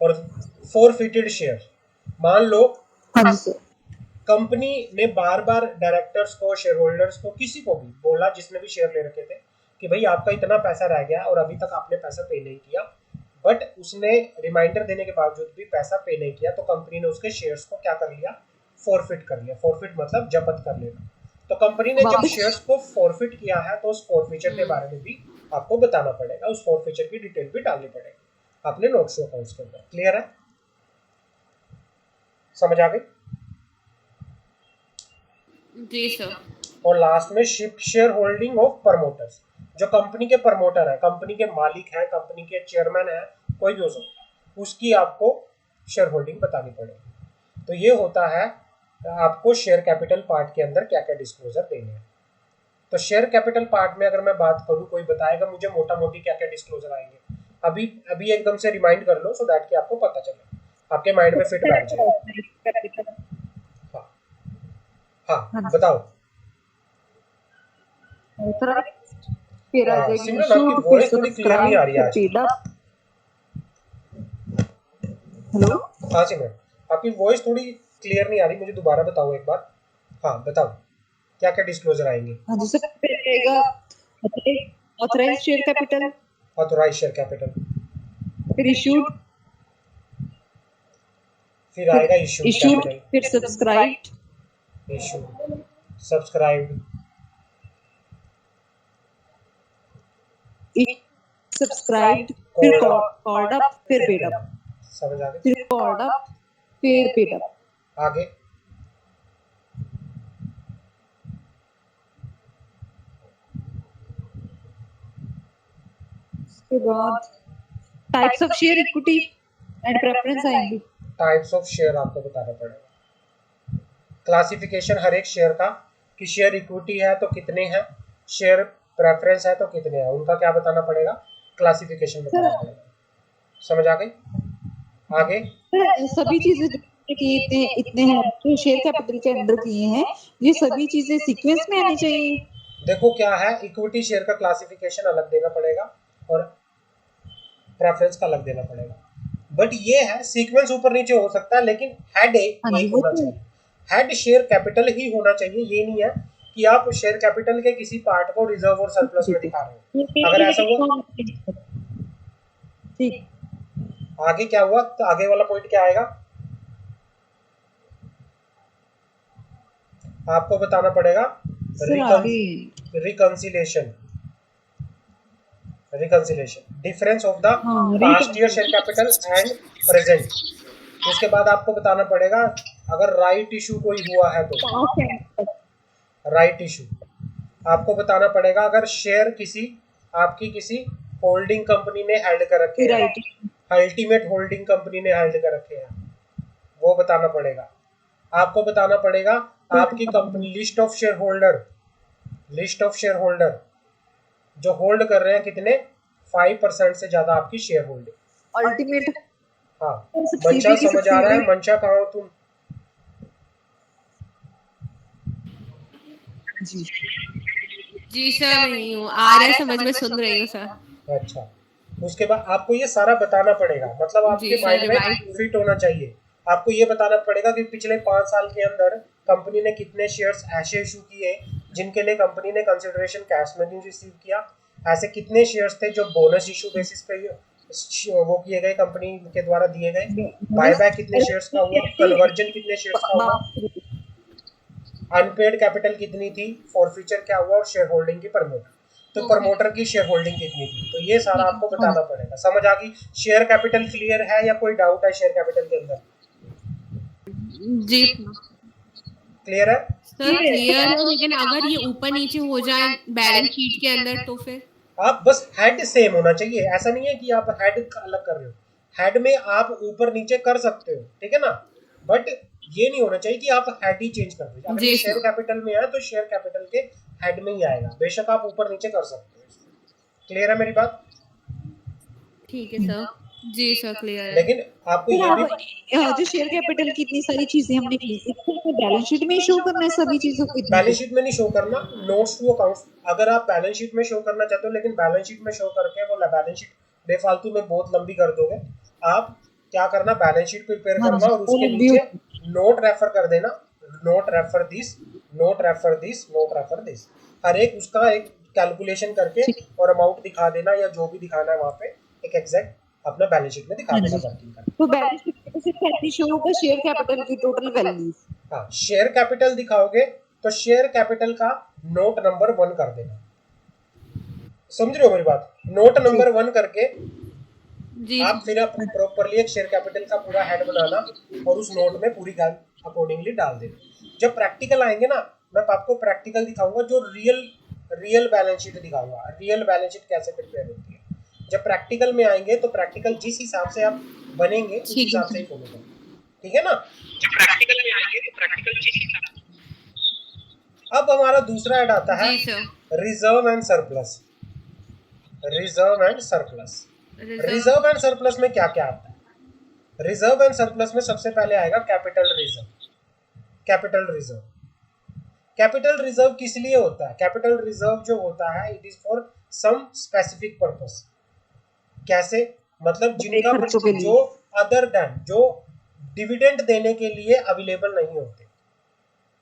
और फॉरफिटेड शेयर, मान लो कंपनी ने बार बार डायरेक्टर्स को, शेयर होल्डर्स को, किसी को भी बोला जिसने भी शेयर ले रखे थे कि भाई आपका इतना पैसा रह गया और अभी तक आपने पैसा पे नहीं किया, बट उसने रिमाइंडर देने के बावजूद भी पैसा पे नहीं किया, तो कंपनी ने उसके शेयर्स को क्या कर लिया, फॉरफिट कर लिया। फॉरफिट मतलब जब्त कर लेना। तो कंपनी ने जब वापस शेयर्स को फॉरफिट किया है तो उस फॉरफिचर के बारे में भी आपको बताना पड़ेगा, उस फॉरफिचर की डिटेल भी डालनी पड़ेगी आपने नोट्स टू अकाउंट्स के अंदर। क्लियर है, समझ आ गई? जी सर। और लास्ट में shift share holding of promoters, जो कंपनी के प्रमोटर है, कंपनी के मालिक है, कंपनी के चेयरमैन है, कोई भी हो सकता है, उसकी आपको शेयर होल्डिंग बतानी पड़ेगी। तो ये होता है आपको शेयर कैपिटल पार्ट के अंदर क्या क्या डिस्क्लोजर देने हैं। तो शेयर कैपिटल पार्ट में अगर मैं बात करूं, कोई बताएगा मुझे मोटा मोटी क्या क्या डिस्क्लोजर आएंगे, अभी अभी एकदम से रिमाइंड कर लो, सो दैट कि आपको पता चले, आपके माइंड में फिट बैठ जाए। हाँ बताओ। फिर आ हाँ जाएगी सिमरन, आपकी इशूड, फिर वॉइस थोड़ी क्लियर नहीं आ सब्सक्राइब, रही है फिर आज। Paid up. हेलो, हाँ सिमरन, आपकी वॉइस थोड़ी क्लियर नहीं आ रही, मुझे दोबारा बताओ एक बार। हाँ बताओ क्या क्या डिस्क्लोजर आएंगे। हाँ जी सर, फिर रहेगा authorised share capital, authorise share capital, फिर इशूड, फिर फिर आएगा इशूड इशूड, कैपिटल, फिर सब्सक्राइब्ड, इशूड, सब्सक्राइब्ड, सब्सक्राइब्ड, फिर कॉल्ड अप, कॉल्ड अप, फिर पेड अप, समझ आ गई? फिर कॉल्ड अप, फिर पेड अप। आगे उसके बाद types of share, equity and preference आएंगे। टाइप्स ऑफ शेयर आपको बताना पड़ेगा, क्लासिफिकेशन हर एक शेयर का, कि शेयर इक्विटी है तो कितने हैं, शेयर प्रेफरेंस है तो कितने हैं, उनका क्या बताना पड़ेगा, क्लासिफिकेशन बताना पड़ेगा। समझ आ गई? आगे सर, सभी चीजें कि इतने इतने हैं जो शेयर कैपिटल के अंडर किए हैं, ये सभी चीजें सीक्वेंस में आनी चाहिए। देखो क्या है, इक्विटी शेयर का क्लासिफिकेशन अलग देना पड़ेगा और प्रेफरेंस का अलग देना पड़ेगा, बट ये है सीक्वेंस ऊपर नीचे हो सकता है, लेकिन हेड हाँ जी, एक वो होना तो चाहिए, हेड शेयर कैपिटल ही होना चाहिए। ये नहीं है कि आप शेयर कैपिटल के किसी पार्ट को रिजर्व और सरप्लस में दिखा रहे हो, अगर ऐसा हुआ ठीक। आगे क्या हुआ, तो आगे वाला पॉइंट क्या आएगा, आपको बताना पड़ेगा सर आगे reconciliation, reconciliation difference of the हाँ, past year share capital and present. उसके बाद आपको बताना पड़ेगा अगर राइट इशू कोई हुआ है तो, राइट इशू आपको बताना पड़ेगा, अगर शेयर किसी आपकी किसी होल्डिंग कंपनी ने हेल्ड कर रखे हैं, अल्टीमेट होल्डिंग कंपनी ने हेल्ड कर रखे हैं, वो बताना पड़ेगा। आपको बताना पड़ेगा आपकी company list of share holder, list of share holder जो होल्ड कर रहे हैं कितने, 5% से ज्यादा आपकी शेयर होल्डिंग। अल्टीमेट। हाँ मंशा समझ आ रहा है? मंशा कहाँ हो तुम? जी जी सर, नहीं हूँ, आ रहा है समझ में, सुन रही हूँ सर। अच्छा, उसके बाद आपको ये सारा बताना पड़ेगा, मतलब जी आपके सर, माइंड में रिवाइज। फिट होना चाहिए। आपको ये बताना पड़ेगा कि पिछले 5 साल के अंदर कंपनी ने कितने शेयर्स ऐसे इशू किए जिनके लिए कंपनी ने कंसिडरेशन कैश में नहीं रिसीव किया, ऐसे कितने शेयर्स थे जो बोनस इशू बेसिस पे वो किए गए, कंपनी के द्वारा दिए गए, बायबैक कितने शेयर्स का हुआ, कन्वर्जन कितने शेयर्स का हुआ, अनपेड कैपिटल कितनी थी, फॉरफीचर क्या हुआ, और शेयर होल्डिंग की प्रमोटर, तो प्रमोटर की शेयर होल्डिंग कितनी थी, तो ये सारा आपको बताना पड़ेगा। समझ आ गई? शेयर कैपिटल क्लियर है या कोई डाउट है शेयर कैपिटल के अंदर? जी क्लियर है? सर, क्लियर है, लेकिन अगर ये ऊपर नीचे हो जाए बैलेंस शीट के अंदर तो फिर? आप बस हेड सेम होना चाहिए, ऐसा नहीं है कि आप हेड अलग कर रहे हो, हेड में आप ऊपर नीचे कर सकते हो, ठीक है ना, बट ये नहीं होना चाहिए कि आप हेड ही चेंज कर दो। अगर ये शेयर कैपिटल में है तो शेयर कैपिटल के हेड में ही आएगा, बेशक आप ऊपर नीचे कर सकते हो। क्लियर है मेरी बात? ठीक है सर। जी सर, क्लियर है। लेकिन आपको ये भी जो शेयर कैपिटल की इतनी सारी चीजें हमने की, इसको बैलेंस शीट में शो करना है सभी चीजों को। बैलेंस शीट में नहीं शो करना, नोट्स टू अकाउंट्स अगर आप बैलेंस शीट में शो करना चाहते हो, लेकिन बैलेंस शीट में शो करके वो बैलेंस शीट बेफालतू में बहुत लंबी कर दोगे। आप क्या करना, बैलेंस शीट प्रिपेयर करना और उसके नीचे नोट रेफर कर देना, note refer this, note refer this, note refer this, हर एक उसका एक कैलकुलेशन करके और अमाउंट दिखा देना, या जो भी दिखाना है वहाँ पे एक एग्जैक्ट अपना बैलेंस शीट में दिखा देना वर्किंग का। तो बैलेंस शीट में सिर्फ ऐसे शो होगा शेयर कैपिटल की टोटल वैल्यूज। हाँ, शेयर कैपिटल दिखाओगे तो शेयर कैपिटल का नोट नंबर 1 कर देना। समझ रहे हो मेरी बात? नोट नंबर 1 करके जी आप फिर आप प्रॉपरली एक शेयर कैपिटल का पूरा हेड बनाना और उस नोट में पूरी गाल अकॉर्डिंगली डाल देना। जब प्रैक्टिकल आएंगे ना, मैं आपको प्रैक्टिकल दिखाऊंगा, जो रियल बैलेंस शीट दिखाऊंगा, रियल बैलेंस शीट कैसे प्रिपेयर होती है। जब प्रैक्टिकल में आएंगे तो प्रैक्टिकल जिस हिसाब से आप बनेंगे उस ठीक है हिसाब से ही फॉलो करें, ठीक है ना? जब प्रैक्टिकल में आएंगे तो प्रैक्टिकल जिस हिसाब से। अब हमारा दूसरा हेड आता है जी sir. Reserve and surplus. Reserve and surplus, reserve and surplus में क्या क्या आता है? रिजर्व एंड सरप्लस में सबसे पहले आएगा capital reserve. Capital reserve, capital reserve किस लिए होता है? कैपिटल रिजर्व जो होता है it is for some specific purpose. कैसे? मतलब जिनका खर्चों के लिए। जो अदर देन जो डिविडेंड देने के लिए अवेलेबल नहीं होते,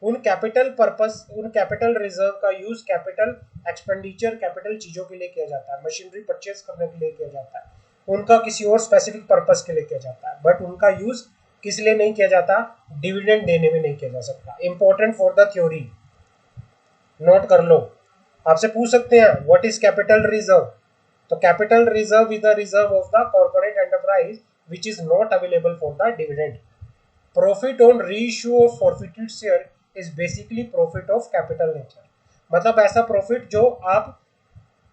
उन कैपिटल पर्पस, उन कैपिटल रिजर्व का यूज कैपिटल एक्सपेंडिचर, कैपिटल चीजों के लिए किया जाता है, मशीनरी परचेज करने के लिए किया जाता है, उनका किसी और स्पेसिफिक पर्पस के लिए किया जाता है, बट उनका यूज किस लिए नहीं किया जाता? डिविडेंड देने में नहीं किया जा सकता। Important for the theory, note कर लो। आपसे पूछ सकते हैं व्हाट इज कैपिटल रिजर्व, तो capital reserve is the reserve of the corporate enterprise which is not available for the dividend. Profit on reissue of forfeited share is basically profit of capital nature. मतलब ऐसा profit जो आप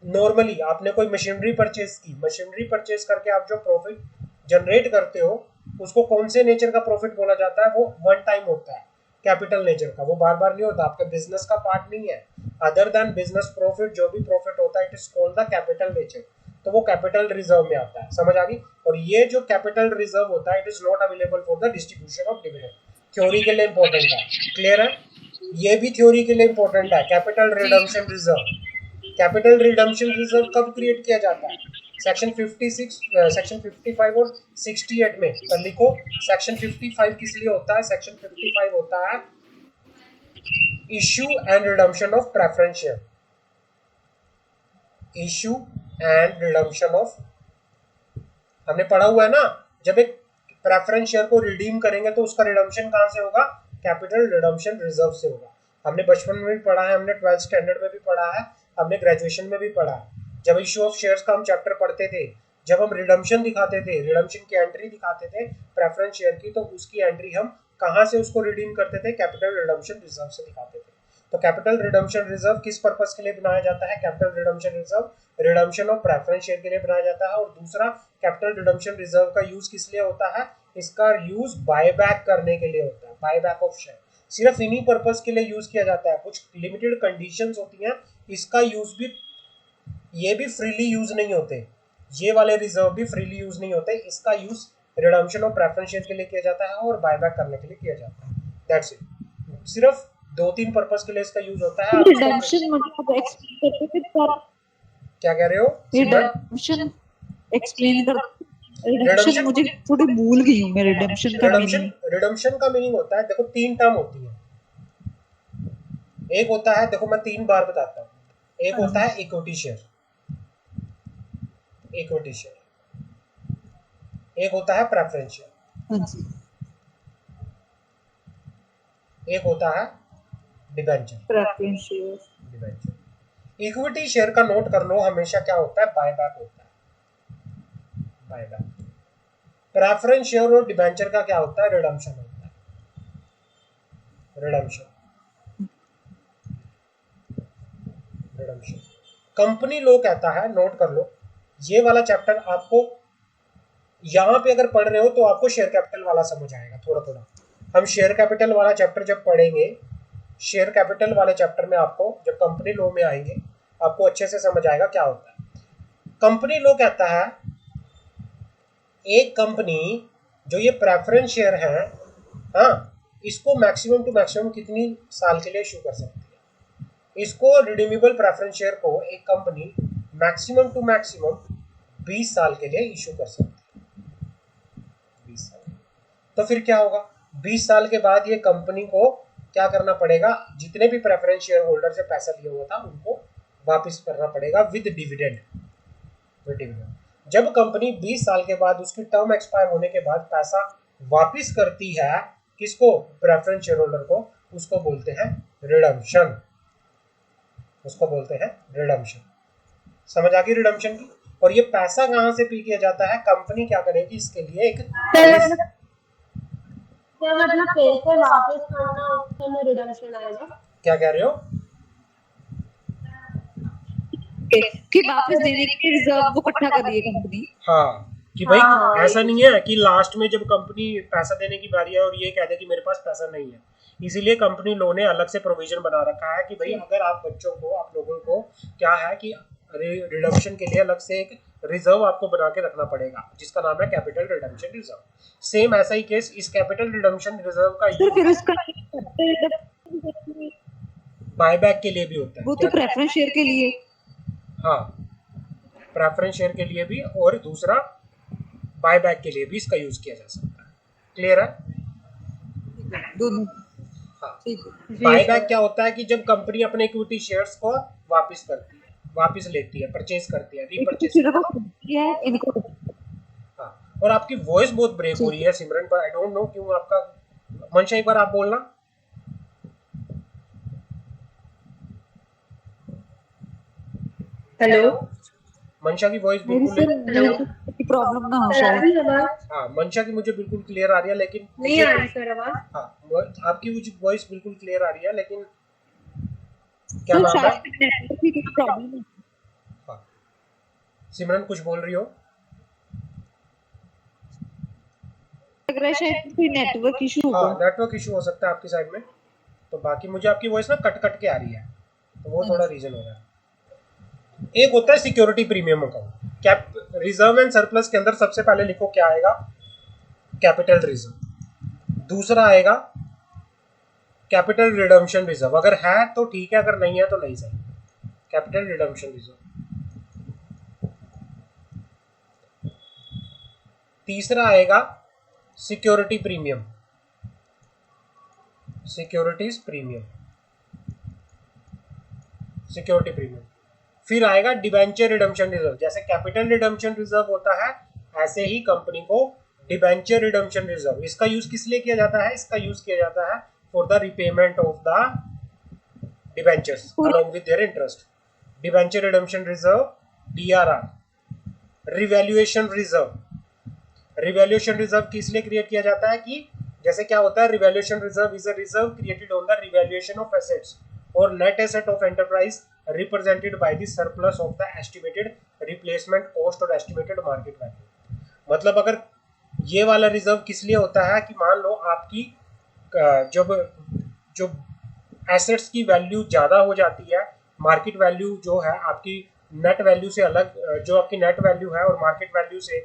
normally, आपने कोई machinery purchase की, machinery purchase करके आप जो प्रॉफिट जनरेट करते हो उसको कौन से नेचर का प्रॉफिट बोला जाता है? वो वन टाइम होता है, कैपिटल नेचर का, वो बार बार नहीं होता, आपके बिजनेस का पार्ट नहीं है। अदर देन बिजनेस प्रॉफिट जो भी प्रॉफिट होता है it is called the capital nature, तो वो कैपिटल रिजर्व में आता है। समझ आ गई? और ये जो कैपिटल रिजर्व होता है it is not available for the distribution of dividend. Theory के लिए इंपॉर्टेंट है, क्लियर है? ये भी थ्योरी के लिए इंपॉर्टेंट है। Capital redemption reserve, capital redemption reserve कब क्रिएट किया जाता है? सेक्शन 56, सेक्शन 55 और 68 में। तो लिखो सेक्शन 55 किस लिए होता है? सेक्शन 55 होता है issue and redemption of preference share. Issue and redemption of, हमने पढ़ा हुआ है ना, जब एक प्रेफरेंस शेयर को रिडीम करेंगे तो उसका रिडम्पशन कहां से होगा? कैपिटल रिडम्पशन रिजर्व से होगा। हमने बचपन में भी पढ़ा है, हमने 12th स्टैंडर्ड में भी पढ़ा है, हमने ग्रेजुएशन में भी पढ़ा है। जब इश्यू ऑफ शेयर्स का हम चैप्टर पढ़ते थे, जब हम रिडम्पशन दिखाते थे, रिडम्पशन की एंट्री दिखाते थे प्रेफरेंस शेयर की, तो उसकी एंट्री हम कहां से उसको रिडीम करते थे? कैपिटल रिडम्पशन रिजर्व से दिखाते थे। तो कैपिटल रिडम्पशन रिजर्व किस पर्पस के लिए बनाया जाता है? Capital redemption reserve redemption of preference share के लिए बनाया जाता है। और दूसरा, कैपिटल रिडम्पशन रिजर्व का यूज किस लिए होता है? इसका यूज बायबैक करने के लिए होता है, बायबैक ऑफ शेयर। सिर्फ इन्हीं पर्पस के लिए यूज किया जाता है, कुछ लिमिटेड कंडीशंस होती हैं। इसका यूज भी, ये भी फ्रीली यूज नहीं होते, ये वाले रिजर्व भी फ्रीली यूज नहीं होते। इसका use redemption of preference share के लिए किया जाता है और बायबैक करने के लिए किया जाता है। That's it. सिर्फ 2-3 पर्पस के लिए इसका यूज होता है। रिडम्पशन मतलब एक्सप्लेन करते थे पर क्या कह रहे हो? रिडम्पशन एक्सप्लेन कर, रिडम्पशन मुझे थोड़ी भूल गई हूं मैं, रिडम्पशन का मीनिंग। रिडम्पशन का मीनिंग होता है, देखो 3 टर्म होती है। एक होता है, देखो मैं 3 बार बताता हूँ। एक होता है इक्विटी शेयर, इक्विटी शेयर। एक होता है प्रेफरेंस शेयर, हाँ जी, एक होता है debenture. Preference share. Debenture, equity share का नोट कर लो, हमेशा क्या होता है? बायबैक होता है, बायबैक। प्रेफरेंस शेयर और डिबेंचर का क्या होता है? रिडम्पशन होता है, रिडम्पशन, रिडम्पशन। कंपनी लॉ कहता है, नोट कर लो, ये वाला चैप्टर आपको यहाँ पे अगर पढ़ रहे हो तो आपको शेयर कैपिटल वाला समझ आएगा थोड़ा थोड़ा। हम शेयर कैपिटल वाला चैप्टर जब पढ़ेंगे, शेयर कैपिटल वाले चैप्टर में आपको जब कंपनी लॉ में आएंगे आपको अच्छे से समझ आएगा क्या होता है। कंपनी लॉ कहता है एक कंपनी जो ये प्रेफरेंस शेयर है, हाँ, इसको मैक्सिमम टू मैक्सिमम कितनी साल के लिए इशू कर सकती है? इसको रिडीमेबल प्रेफरेंस शेयर को एक कंपनी मैक्सिमम टू मैक्सिमम 20 साल के लिए इशू कर सकती है। 20 साल। तो फिर क्या होगा? 20 साल के बाद ये कंपनी को क्या करना पड़ेगा? जितने भी प्रेफरेंस शेयर होल्डर से पैसा लिया हुआ था उनको वापस करना पड़ेगा विद डिविडेंड, विद डिविडेंड। जब कंपनी 20 साल के बाद उसकी टर्म एक्सपायर होने के बाद पैसा वापस करती है किसको, प्रेफरेंस शेयर होल्डर को, उसको बोलते हैं रिडम्पशन, उसको बोलते हैं रिडम्पशन। समझ आ गई रिडम्पशन की। और ये पैसा कहां से पी किया जाता है, कंपनी क्या करेगी इसके लिए एक मतलब पैसे वापस करना उसमें रिडम्पशन आएगा। क्या कह रहे हो, कि वापस देने के रिजर्व वो इकट्ठा कर रही है कंपनी। हाँ कि भाई ऐसा नहीं है कि लास्ट में जब कंपनी पैसा देने की बारी है और ये कह दे कि मेरे पास पैसा नहीं है, इसीलिए कंपनी लॉ ने अलग से प्रोविजन बना रखा है कि भाई अगर आप बच्चों को, आप लोगों को क्या है कि रिडम्पशन के लिए अलग से एक रिजर्व आपको बना के रखना पड़ेगा जिसका नाम है कैपिटल रिडम्पशन रिजर्व। सेम ऐसा ही केस इस कैपिटल रिडम्पशन रिजर्व का फिर उसका बायबैक के लिए भी होता है। वो तो प्रेफरेंस शेयर के लिए, हाँ प्रेफरेंस शेयर के लिए भी और दूसरा बायबैक के लिए भी इसका यूज किया जा सकता है। क्लियर है? दोनों। हाँ बायबैक क्या होता है कि जब कंपनी अपने इक्विटी शेयर्स को वापस करती है, वापस लेती है, परचेज करती है, रीपरचेज है इनको। हाँ और आपकी वॉइस बहुत ब्रेक हो रही है सिमरन, पर आई डोंट नो क्यों आपका। मंशा एक बार आप बोलना। हेलो मंशा की वॉइस बिल्कुल प्रॉब्लम ना हो शायद। हाँ मंशा की मुझे बिल्कुल क्लियर आ रही है लेकिन नहीं आ रही सर आवाज। हाँ आपकी मुझे वॉइस बिल्कुल क्लियर आ रही है लेकिन क्या नाम है, प्रॉब्लम है। हाँ सिमरन कुछ बोल रही हो? लग रहा है शायद कोई नेटवर्क इशू होगा। हाँ नेटवर्क इशू हो सकता है आपकी साइड में, तो बाकी मुझे आपकी वॉइस ना कट कट के आ रही है, तो वो थोड़ा रीजन हो रहा है। एक होता है security premium account. Cap reserve and surplus के अंदर सबसे पहले लिखो क्या आएगा, कैपिटल रिजर्व। दूसरा आएगा कैपिटल रिडम्पशन रिजर्व, अगर है तो ठीक है, अगर नहीं है तो नहीं सही। Capital redemption reserve. तीसरा आएगा security premium, securities premium, security premium. फिर आएगा डिबेंचर रिडम्पशन रिजर्व। जैसे कैपिटल रिडम्पशन रिजर्व होता है ऐसे ही कंपनी को डिबेंचर रिडम्पशन रिजर्व, इसका यूज किस लिए किया जाता है, इसका यूज किया जाता है for the repayment of the debentures along with their interest. Debenture redemption reserve, DRR. Revaluation reserve, revaluation reserve किस लिए क्रिएट किया जाता है कि जैसे क्या होता है, revaluation reserve is a reserve created on the revaluation of assets और net asset of enterprise represented by the surplus of the estimated replacement cost और estimated market value। मतलब अगर ये वाला रिजर्व किस लिए होता है कि मान लो आपकी जब जो एसेट्स की वैल्यू ज़्यादा हो जाती है, मार्केट वैल्यू जो है आपकी नेट वैल्यू से अलग, जो आपकी नेट वैल्यू है और मार्केट वैल्यू से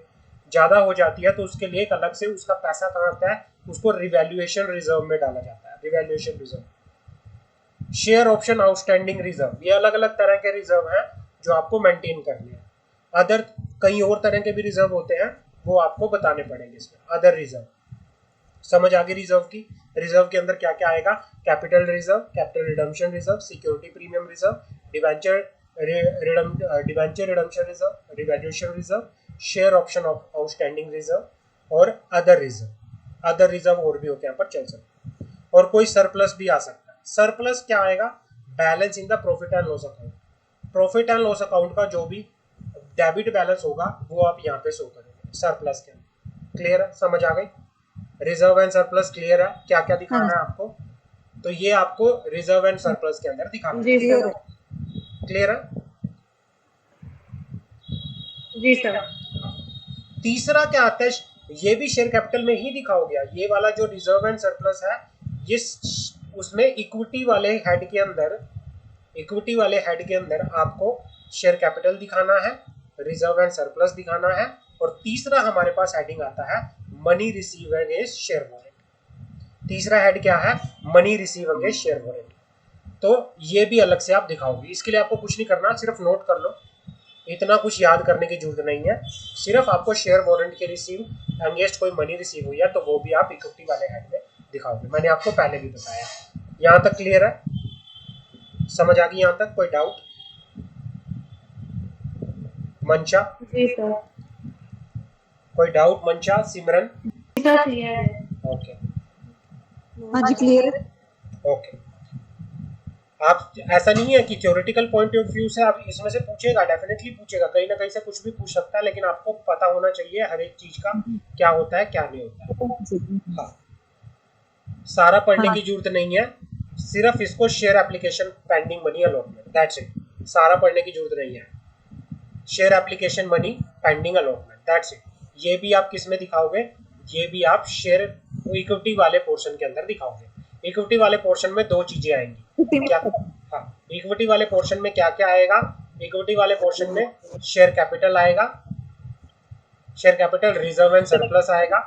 ज़्यादा हो जाती है, तो उसके लिए एक अलग से उसका पैसा कहाँ आता है, उसको रिवैल्यूएशन रिजर्व में डाला जाता है, revaluation reserve. Share option outstanding reserve, ये अलग अलग तरह के रिजर्व हैं जो आपको मेंटेन करने हैं। अदर कई और तरह के भी रिजर्व होते हैं, वो आपको बताने पड़ेंगे इसमें। अदर रिजर्व समझ आ गई रिजर्व की। रिजर्व के अंदर क्या क्या आएगा, capital reserve, capital redemption reserve, security premium reserve, debenture redemption reserve, revaluation reserve, share option outstanding reserve और अदर रिजर्व। अदर रिजर्व और भी होके यहाँ पर चल सकते हैं, और कोई सरप्लस भी आ सकता है। सरप्लस क्या आएगा, balance in the profit and loss account. Profit and loss account का जो भी डेबिट बैलेंस होगा वो आप यहाँ पे शो करेंगे सरप्लस के अंदर। क्लियर है, समझ आ गई? रिजर्व एंड सरप्लस क्लियर है, क्या क्या दिखाना है आपको, तो ये आपको रिजर्व एंड सरप्लस के अंदर दिखाना है। क्लियर है? जी सर। तीसरा क्या आता है, ये भी शेयर कैपिटल में ही दिखा हो गया, ये वाला जो रिजर्व एंड सरप्लस है, ये उसमें इक्विटी वाले हेड के अंदर, इक्विटी वाले हेड के अंदर आपको शेयर कैपिटल दिखाना है, रिजर्व एंड सरप्लस दिखाना है, और तीसरा हमारे पास हेडिंग आता है money receive against share warrant. तीसरा हेड क्या है, money receive against share warrant. तो ये भी अलग से आप दिखाओगे। इसके लिए आपको कुछ नहीं करना, सिर्फ नोट कर लो, इतना कुछ याद करने की जरूरत नहीं है। सिर्फ आपको शेयर वारंट के रिसीव अगेंस्ट कोई मनी रिसीव हुई है तो वो भी आप इक्विटी वाले हेड में दिखाओगे। मैंने आपको पहले भी बताया। यहाँ तक क्लियर है, समझ आ गई यहाँ तक? कोई डाउट? मंशा? जी सर। कोई डाउट मंशा, सिमरन? क्लियर है। ओके हाँ जी क्लियर है। ओके, आप ऐसा नहीं है कि थ्योरेटिकल पॉइंट ऑफ व्यू से आप इसमें से पूछेगा, डेफिनेटली पूछेगा, कहीं ना कहीं से कुछ भी पूछ सकता है, लेकिन आपको पता होना चाहिए हर एक चीज का क्या होता है क्या नहीं होता है। हाँ, सारा पढ़ने की जरूरत नहीं है, सिर्फ इसको share application pending money allotment, that's it. सारा पढ़ने की जरूरत नहीं है, share application money pending allotment, that's it. ये भी आप किस में दिखाओगे? ये भी आप शेयर इक्विटी वाले पोर्शन के अंदर दिखाओगे। इक्विटी वाले पोर्शन में दो चीजें आएंगी क्या? हाँ, इक्विटी वाले पोर्शन में क्या क्या आएगा? इक्विटी वाले पोर्शन में शेयर कैपिटल आएगा, share capital reserve and surplus आएगा,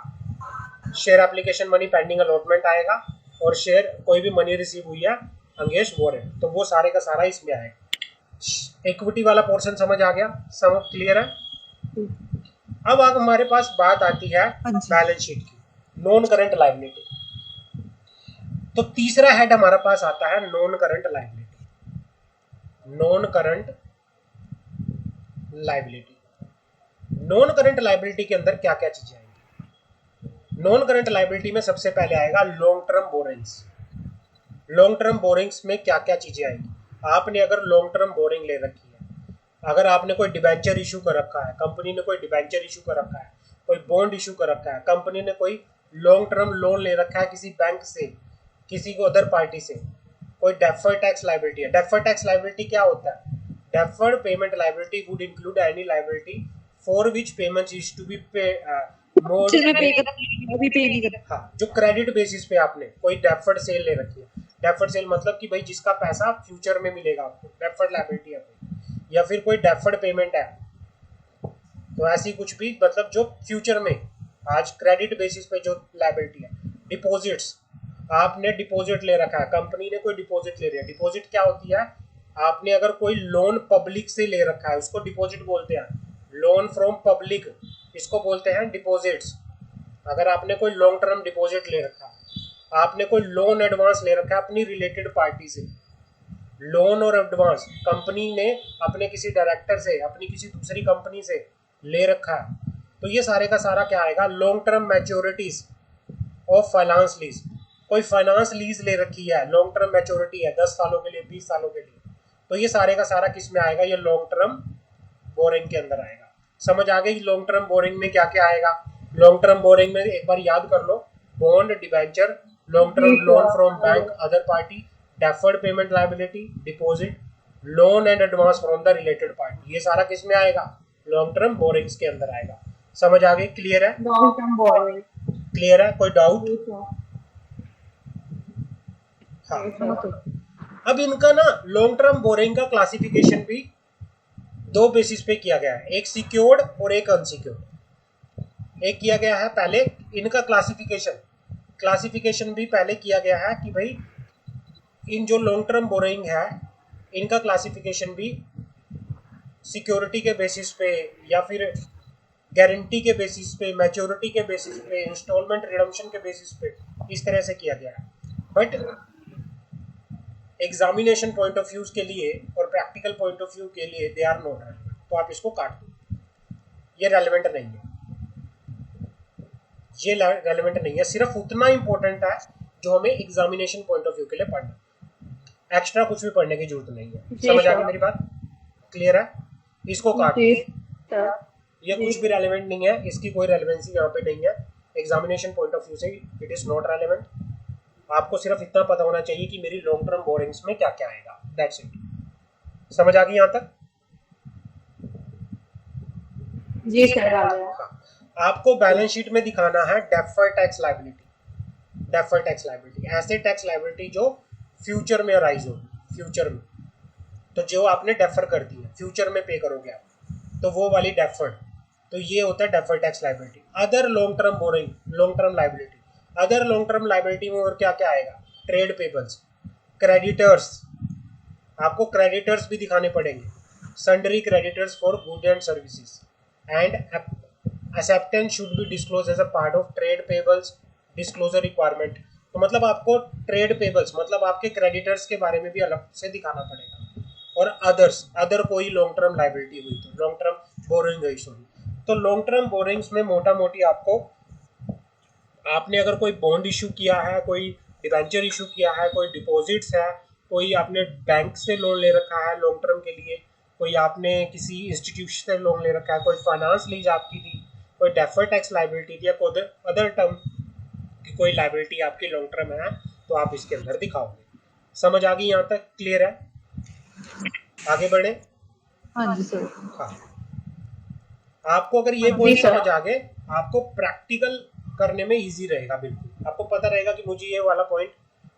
share application money pending allotment आएगा, और शेयर कोई भी मनी रिसीव हुई है अंगेंस्ट वारंट, तो वो सारे का सारा इसमें आएगा। इक्विटी वाला पोर्शन समझ आ गया? सब क्लियर है? अब हमारे पास बात आती है बैलेंस शीट की, नॉन करंट लायबिलिटी। तो तीसरा हेड हमारा पास आता है non current liability. Non current liability, non current liability के अंदर क्या क्या चीजें आएंगी? नॉन करंट लायबिलिटी में सबसे पहले आएगा long term borrowings. Long term borrowings में क्या क्या चीजें आएंगी? आपने अगर लॉन्ग टर्म बोरिंग ले रखी है, अगर आपने कोई डिबेंचर इशू कर रखा है, कंपनी ने कोई डिबेंचर इशू कर रखा है, कोई बॉन्ड इशू कर रखा है, कंपनी ने कोई लॉन्ग टर्म लोन ले रखा है किसी बैंक से, किसी को अदर पार्टी से, कोई डेफर्ड टैक्स लायबिलिटी है। डेफर्ड टैक्स लायबिलिटी क्या होता है? Deferred payment liability would include any liability for which payments is to be हाँ, जो क्रेडिट बेसिस पे आपने कोई डेफर्ड सेल ले रखी है। डेफर्ड सेल मतलब कि भाई जिसका पैसा फ्यूचर में मिलेगा आपको, डेफर्ड लायबिलिटी है। या फिर कोई डेफर्ड पेमेंट है, तो ऐसी कुछ भी, मतलब जो फ्यूचर में, आज क्रेडिट बेसिस पे जो लायबिलिटी है। डिपॉजिट्स, आपने डिपॉजिट ले रखा है, कंपनी ने कोई डिपॉजिट ले रही है। डिपॉजिट क्या होती है? आपने अगर कोई लोन पब्लिक से ले रखा है, उसको डिपॉजिट बोलते हैं। लोन फ्रॉम पब्लिक, इसको बोलते हैं डिपॉजिट्स। अगर आपने कोई लॉन्ग टर्म डिपॉजिट ले रखा है, आपने कोई लोन एडवांस ले रखा है अपनी रिलेटेड पार्टी से, लोन और एडवांस कंपनी ने अपने किसी डायरेक्टर से, अपनी किसी दूसरी कंपनी से ले रखा है, तो ये सारे का सारा क्या आएगा? Long term मैच्योरिटीज of finance lease. कोई फाइनेंस लीज ले रखी है, लॉन्ग टर्म मैच्योरिटी है 10 सालों के लिए, 20 सालों के लिए, तो ये सारे का सारा किस में आएगा? ये लॉन्ग टर्म बोरिंग के अंदर आएगा। समझ आ गई लॉन्ग टर्म बोरिंग में क्या क्या आएगा? लॉन्ग टर्म बोरिंग में एक बार याद कर लो, bond, debenture, long term loan from bank, other party, deferred payment liability, deposit, loan and advance from the related party, ये सारा किस में आएगा? लॉन्ग टर्म बोरिंग्स के अंदर आएगा। समझ आ गई? क्लियर है? लॉन्ग टर्म बोरिंग क्लियर है? कोई डाउट? हाँ, अब इनका ना लॉन्ग टर्म बोरिंग का क्लासिफिकेशन भी दो बेसिस पे किया गया है, एक सिक्योर्ड और एक अनसिक्योर्ड। एक किया गया है पहले इनका क्लासिफिकेशन भी पहले किया गया है कि भाई इन जो लॉन्ग टर्म बोरिंग है इनका क्लासिफिकेशन भी सिक्योरिटी के बेसिस पे, या फिर गारंटी के बेसिस पे, मैच्योरिटी के बेसिस पे, इंस्टॉलमेंट रिडम्पशन के बेसिस पे, इस तरह से किया गया है। But examination point of view के लिए और प्रैक्टिकल पॉइंट ऑफ व्यू के लिए दे आर नॉट रेलेवेंट, तो आप इसको काट दो, ये रेलेवेंट नहीं है, ये रेलेवेंट नहीं है। सिर्फ उतना इंपॉर्टेंट है जो हमें एग्जामिनेशन पॉइंट ऑफ व्यू के लिए पढ़ना, एक्स्ट्रा कुछ भी पढ़ने की जरूरत नहीं है। समझ आ गई मेरी बात? क्लियर है? इसको काट दो, ये कुछ भी रेलेवेंट नहीं है, इसकी कोई रेलेवेंसी यहाँ पे नहीं है। एग्जामिनेशन पॉइंट ऑफ व्यू से इट इज नॉट रेलेवेंट। आपको सिर्फ इतना पता होना चाहिए कि मेरी लॉन्ग टर्म बोरिंग्स में क्या क्या आएगा, दैट्स इट। समझ आ गई यहाँ तक? जी सर आ गया। हाँ, आपको बैलेंस शीट में दिखाना है deferred tax liability. Deferred tax liability ऐसे टैक्स लायबिलिटी जो फ्यूचर में अराइज होगी, फ्यूचर में, तो जो आपने डेफर कर दी है, फ्यूचर में पे करोगे आप, तो वो वाली डेफर्ड, तो ये होता है deferred tax liability. Other long term borrowing, long term liability, other long term liability में और क्या क्या आएगा? ट्रेड पेबल्स, क्रेडिटर्स, आपको क्रेडिटर्स भी दिखाने पड़ेंगे, sundry creditors for good and services, and acceptance should be disclose as a part of trade payables disclosure requirement. तो मतलब आपको ट्रेड पेबल्स मतलब आपके क्रेडिटर्स के बारे में भी अलग से दिखाना पड़ेगा। और अदर्स, अदर कोई लॉन्ग टर्म लायबिलिटी हुई तो लॉन्ग टर्म बोरिंग हुई, सॉरी, तो लॉन्ग टर्म बोरिंग्स में मोटा मोटी आपको, आपने अगर कोई बॉन्ड इशू किया है, कोई डिबेंचर इशू किया है, कोई डिपॉजिट्स है, कोई आपने बैंक से लोन ले रखा है लॉन्ग टर्म के लिए, कोई आपने किसी इंस्टीट्यूशन से लोन ले रखा है, कोई फाइनेंस लीज आपकी थी, कोई डेफर्ड टैक्स लाइबिलिटी थी, या कोई अदर टर्म की कोई लाइबिलिटी आपकी लॉन्ग टर्म है, तो आप इसके अंदर दिखाओगे। समझ आ गई यहाँ तक? क्लियर है? आगे बढ़े। हाँ जी सर। हाँ, आपको अगर ये पॉइंट समझ आ गए, आपको प्रैक्टिकल करने में इजी रहेगा। बिल्कुल आपको पता रहेगा कि मुझे ये वाला पॉइंट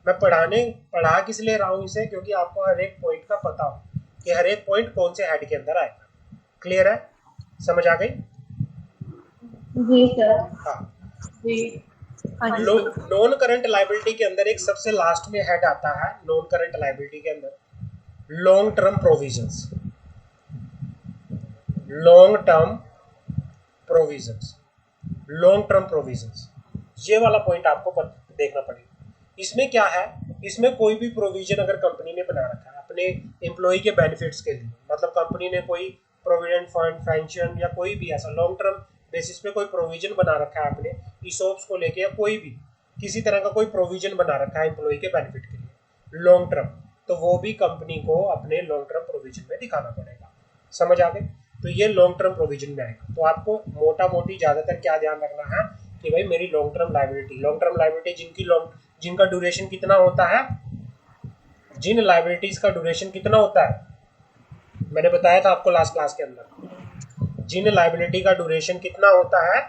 मैं पढ़ा किस लिए रहा हूँ इसे, क्योंकि आपको हर एक पॉइंट का पता हो कि हर एक पॉइंट कौन से हेड के अंदर आएगा। क्लियर है? समझ आ गई? जी सर। हाँ। जी। नॉन करंट लाइबिलिटी के अंदर एक सबसे लास्ट में हेड आता है, नॉन करंट लाइबिलिटी के अंदर long term provisions. Long term provisions, long term provisions, ये वाला पॉइंट आपको देखना पड़ेगा। इसमें क्या है, इसमें कोई भी प्रोविजन अगर कंपनी ने बना रखा है अपने एम्प्लॉय के बेनिफिट्स के लिए, मतलब कंपनी ने कोई प्रोविडेंट फंड, पेंशन या कोई भी ऐसा लॉन्ग टर्म बेसिस पे कोई प्रोविजन बना रखा है अपने ईसॉप्स को लेके, या कोई भी किसी तरह का कोई प्रोविजन बना रखा है एम्प्लॉय के बेनिफिट के लिए लॉन्ग टर्म, तो वो भी कंपनी को अपने लॉन्ग टर्म प्रोविजन में दिखाना पड़ेगा। समझ आ गए? तो ये लॉन्ग टर्म प्रोविजन में आएगा। तो आपको मोटा मोटी ज़्यादातर क्या ध्यान रखना है कि भाई मेरी लॉन्ग टर्म लाइबिलिटी जिनका ड्यूरेशन कितना होता है, जिन लाइबिलिटीज का ड्यूरेशन कितना होता है, मैंने बताया था आपको लास्ट क्लास के अंदर, जिन लाइबिलिटी का ड्यूरेशन कितना होता है,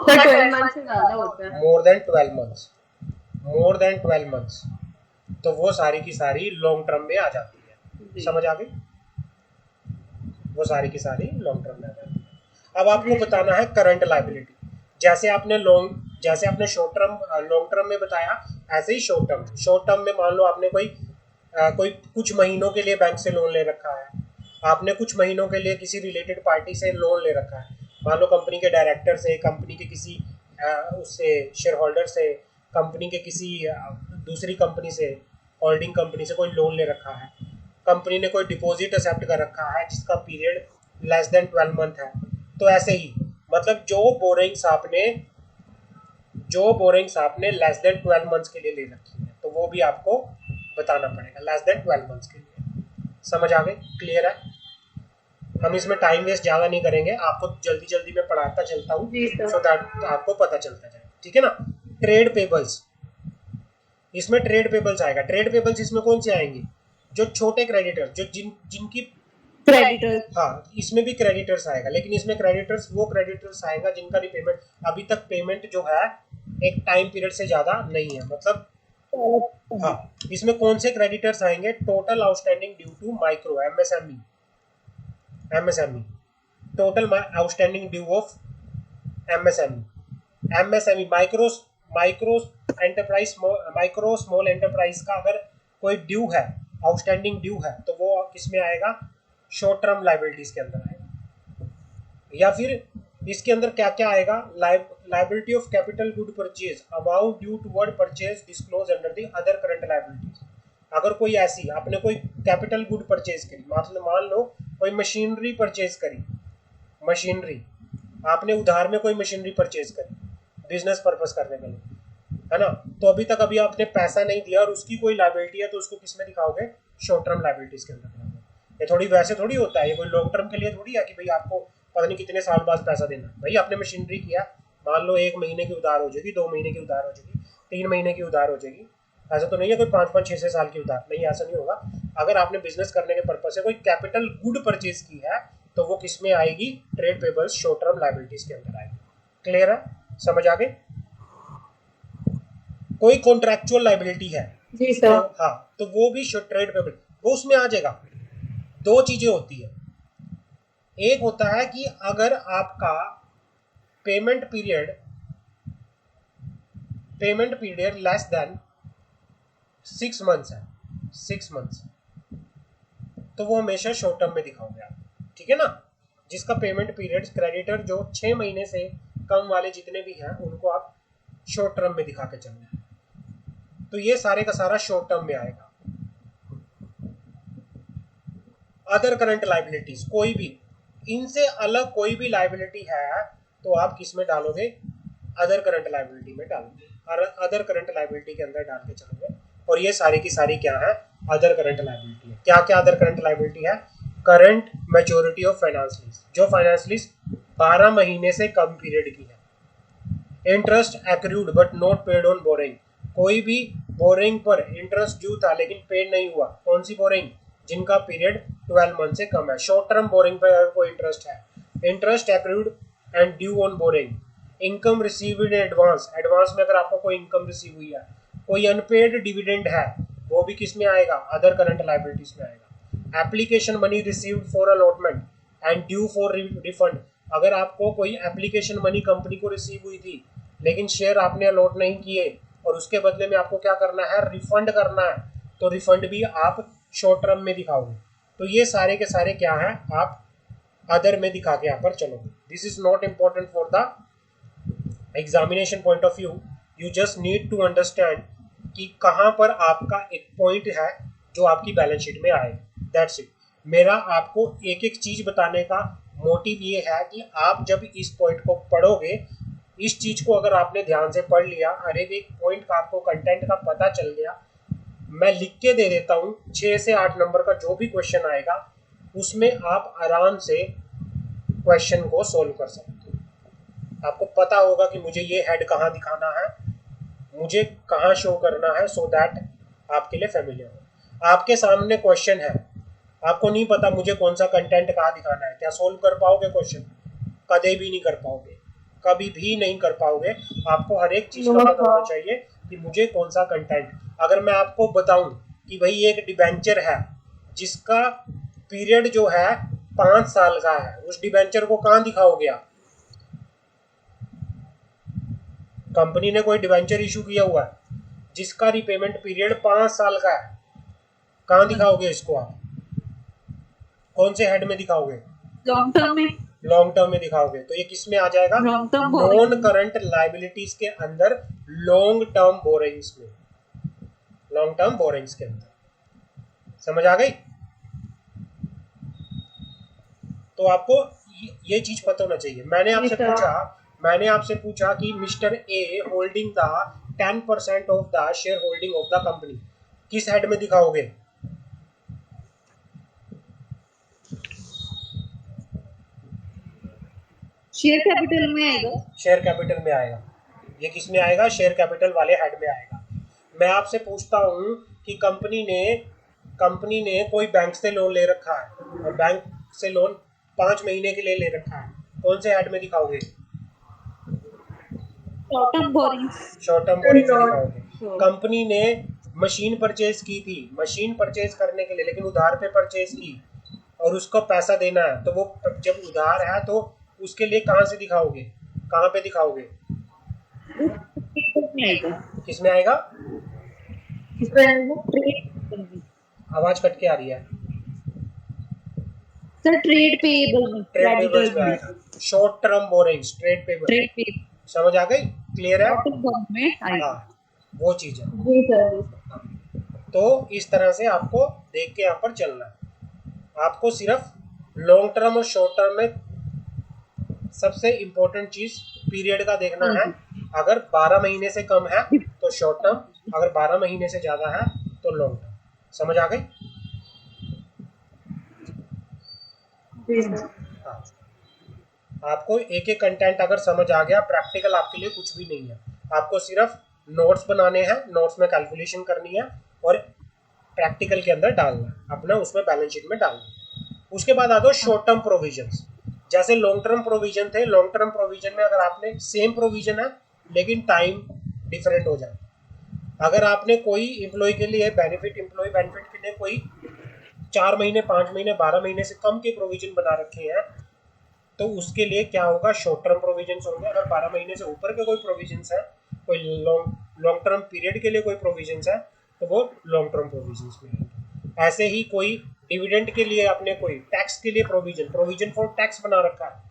12 मंथ से ज्यादा होता है। मोर देन 12 मंथ्स, तो वो सारी की सारी लॉन्ग टर्म में आ जाती है। समझ आ गई? वो सारी की सारी लॉन्ग टर्म में आ जाती है। अब आपको बताना है करंट लाइबिलिटी। जैसे आपने शॉर्ट टर्म लॉन्ग टर्म में बताया, ऐसे ही शॉर्ट टर्म में मान लो आपने कोई कुछ महीनों के लिए बैंक से लोन ले रखा है, आपने कुछ महीनों के लिए किसी रिलेटेड पार्टी से लोन ले रखा है, मान लो कंपनी के डायरेक्टर से, कंपनी के किसी उससे शेयर होल्डर से, कंपनी के किसी दूसरी कंपनी से, होल्डिंग कंपनी से कोई लोन ले रखा है, कंपनी ने कोई डिपॉजिट एक्सेप्ट कर रखा है जिसका पीरियड लेस देन 12 मंथ है, तो ऐसे ही मतलब जो बोरिंग्स आपने लेस देन 12 मंथ्स के लिए ले रखी है, तो वो भी आपको बताना पड़ेगा लेस देन 12 मंथ्स के लिए। समझ आ गई? क्लियर है? हम इसमें टाइम वेस्ट ज़्यादा नहीं करेंगे, आपको जल्दी जल्दी में पढ़ाता चलता हूँ सो दैट आपको पता चलता जाए। ठीक है ना? ट्रेड पेबल्स, इसमें ट्रेड पेबल्स आएगा। ट्रेड पेबल्स इसमें कौन से आएंगे? जो छोटे क्रेडिटर्स, जो जिनकी क्रेडिटर्स, हाँ, इसमें भी क्रेडिटर्स आएगा, लेकिन इसमें वो क्रेडिटर्स आएगा जिनका रिपेमेंट अभी तक पेमेंट जो है एक टाइम पीरियड से ज़्यादा नहीं है। मतलब हाँ, इसमें कौन से क्रेडिटर्स आएंगे? Total outstanding due to micro MSME, total outstanding due of MSME, micro enterprise, micro small enterprise का अगर कोई ड्यू है, आउटस्टैंडिंग ड्यू है, तो वो किसमें आएगा? शॉर्ट टर्म लाइबिलिटीज के अंदर आएगा। या फिर इसके अंदर क्या क्या आएगा? Liability of capital good purchase, amount due toward purchase disclose under the other current liabilities. अगर कोई ऐसी आपने कोई कैपिटल गुड परचेज करी, मतलब मान लो कोई मशीनरी परचेज करी, मशीनरी आपने उधार में कोई मशीनरी परचेज करी बिजनेस पर्पस करने के लिए, है ना, तो अभी आपने पैसा नहीं दिया और उसकी कोई लाइबिलिटी है, तो उसको किस में दिखाओगे? शॉर्ट टर्म लाइबिलिटीज के अंदर दिखाओगे। ये वैसे थोड़ी होता है, ये कोई लॉन्ग टर्म के लिए थोड़ी है कि भाई आपको पता नहीं कितने साल बाद पैसा देना। भाई आपने मशीनरी किया, मान लो 1 महीने की उधार हो जाएगी, 2 महीने की उधार हो जाएगी, 3 महीने की उधार हो जाएगी। ऐसा तो नहीं है कोई 5-5, 6-6 साल की उधार, नहीं, ऐसा नहीं होगा। अगर आपने बिजनेस करने के पर्पज से कोई कैपिटल गुड परचेज की है, तो वो किस में आएगी? Trade payables, short term liabilities के अंदर आएगी। क्लियर है? समझ आ गई? कोई कॉन्ट्रैक्चुअल लाइबिलिटी है जी सर। तो हाँ, तो वो भी ट्रेड पेबल, वो उसमें आ जाएगा। 2 चीजें होती है, एक होता है कि अगर आपका payment period less than 6 months है, 6 मंथ्स, तो वो हमेशा शॉर्ट टर्म में दिखाओगे आप। ठीक है ना? जिसका पेमेंट पीरियड, क्रेडिटर जो 6 महीने से कम वाले जितने भी हैं, उनको आप शॉर्ट टर्म में दिखा के चलना। तो ये सारे का सारा शॉर्ट टर्म में आएगा। अदर करंट लाइबिलिटीज, कोई भी इनसे अलग कोई भी लाइबिलिटी है तो आप किस में डालोगे, अदर करंट लाइबिलिटी में डालोगे, और अदर करंट लाइबिलिटी के अंदर डाल के चलोगे। और ये सारी की सारी क्या है, अदर करंट लाइबिलिटी है। क्या क्या अदर करंट लाइबिलिटी है, current maturity of finance lease, जो फाइनेंस लीज 12 महीने से कम पीरियड की है। Interest accrued but not paid on boring, कोई भी बोरिंग पर इंटरेस्ट ड्यू था लेकिन पेड नहीं हुआ, कौन सी बोरिंग, जिनका पीरियड 12 मंथ से कम है। शॉर्ट टर्म बोरिंग पर अगर कोई इंटरेस्ट है, interest accrued and due on boring, income received in advance, advance में अगर आपको कोई इनकम रिसीव हुई है, कोई अनपेड डिविडेंड है, वो भी किस में आएगा, अदर करंट लाइबिलिटीज में आएगा। Application money received for allotment and due for refund, अगर आपको कोई एप्लीकेशन मनी कंपनी को रिसीव हुई थी लेकिन शेयर आपने अलॉट नहीं किए और उसके बदले में आपको क्या करना है, रिफंड करना है, तो रिफंड भी आप शॉर्ट टर्म में दिखाओगे। तो ये सारे के सारे क्या है, आप अदर में दिखा के यहाँ पर चलोगे। This is not important for the examination point of view, you just need to understand कि कहाँ पर आपका एक पॉइंट है जो आपकी बैलेंस शीट में आए, दैट्स इट। मेरा आपको एक एक चीज बताने का मोटिव ये है कि आप जब इस पॉइंट को पढ़ोगे, इस चीज को अगर आपने ध्यान से पढ़ लिया, हर एक पॉइंट का आपको कंटेंट का पता चल गया, मैं लिख के दे देता हूँ 6 से 8 नंबर का जो भी क्वेश्चन आएगा उसमें आप आराम से क्वेश्चन को सोल्व कर सकते हो। आपको पता होगा कि मुझे ये हेड कहाँ दिखाना है, मुझे कहाँ शो करना है, सो दैट आपके लिए फेमिलियर हो। आपके सामने क्वेश्चन है, आपको नहीं पता मुझे कौन सा कंटेंट कहाँ दिखाना है, क्या सोल्व कर पाओगे क्वेश्चन? कभी भी नहीं कर पाओगे, कभी भी नहीं कर पाओगे। आपको हर एक चीज का पता होना चाहिए कि मुझे कौन सा कंटेंट। अगर मैं आपको बताऊं कि भाई एक डिबेंचर है जिसका पीरियड जो है 5 साल का है, उस डिबेंचर को कहाँ दिखाओगे आप? कंपनी ने कोई डिबेंचर इशू किया हुआ है जिसका रिपेमेंट पीरियड 5 साल का है, कहाँ दिखाओगे इसको आप? कौन से हेड में दिखाओगे? लॉन्ग टर्म में, लॉन्ग टर्म में दिखाओगे। तो ये किस में आ जाएगा? Long term non current liabilities के अंदर, लॉन्ग टर्म बोरिंग्स में, लॉन्ग टर्म बोरिंग्स के अंदर। समझ आ गई? तो आपको ये चीज पता होना चाहिए। मैंने आपसे पूछा कि mister A holding the 10% of the share holding of the company, किस हेड में दिखाओगे? शेयर कैपिटल में आएगा। शेयर कैपिटल में आएगा। ये किस में आएगा? शेयर कैपिटल वाले हेड में आएगा। मैं आपसे पूछता हूँ कि कंपनी ने कोई बैंक से लोन ले रखा है और बैंक से लोन 5 महीने के लिए ले रखा है, कौन से हेड में दिखाओगे? शॉर्ट टर्म बोरिंग में दिखाओगे। कंपनी ने मशीन परचेज की थी, मशीन परचेज करने के लिए लेकिन उधार पे परचेज की और उसको पैसा देना है, तो वो जब उधार है तो उसके लिए कहाँ से दिखाओगे, कहाँ पे दिखाओगे? किस में आएगा? आवाज कट के आ रही है सर। ट्रेड पेएबल में आएगा। Short term borrowings, trade payable. समझ आ गई? क्लियर है? हाँ, वो चीज है। जी सर। तो इस तरह से आपको देख के यहाँ पर चलना है। आपको सिर्फ लॉन्ग टर्म और शॉर्ट टर्म में सबसे इम्पोर्टेंट चीज पीरियड का देखना है। अगर 12 महीने से कम है तो शॉर्ट टर्म, अगर 12 महीने से ज्यादा है तो लॉन्ग टर्म। समझ आ गई? हाँ, आपको एक एक कंटेंट अगर समझ आ गया, प्रैक्टिकल आपके लिए कुछ भी नहीं है। आपको सिर्फ नोट्स बनाने हैं, नोट्स में कैलकुलेशन करनी है और प्रैक्टिकल के अंदर डालना है अपना, उसमें बैलेंस शीट में डालना है। उसके बाद आ दो शॉर्ट टर्म प्रोविजंस। जैसे लॉन्ग टर्म प्रोविजन थे, लॉन्ग टर्म प्रोविजन में अगर आपने सेम प्रोविजन है लेकिन टाइम डिफरेंट हो जाए, अगर आपने कोई एम्प्लॉय के लिए एम्प्लॉय बेनिफिट के लिए कोई 4 महीने, 5 महीने, 12 महीने से कम के प्रोविजन बना रखे हैं तो उसके लिए क्या होगा? शॉर्ट टर्म प्रोविजंस होंगे। अगर 12 महीने से ऊपर के कोई प्रोविजंस है, कोई लॉन्ग टर्म पीरियड के लिए कोई प्रोविजंस है तो वो लॉन्ग टर्म प्रोविजंस में होंगे। ऐसे ही कोई डिविडेंड के लिए आपने कोई टैक्स के लिए प्रोविजन फॉर टैक्स बना रखा है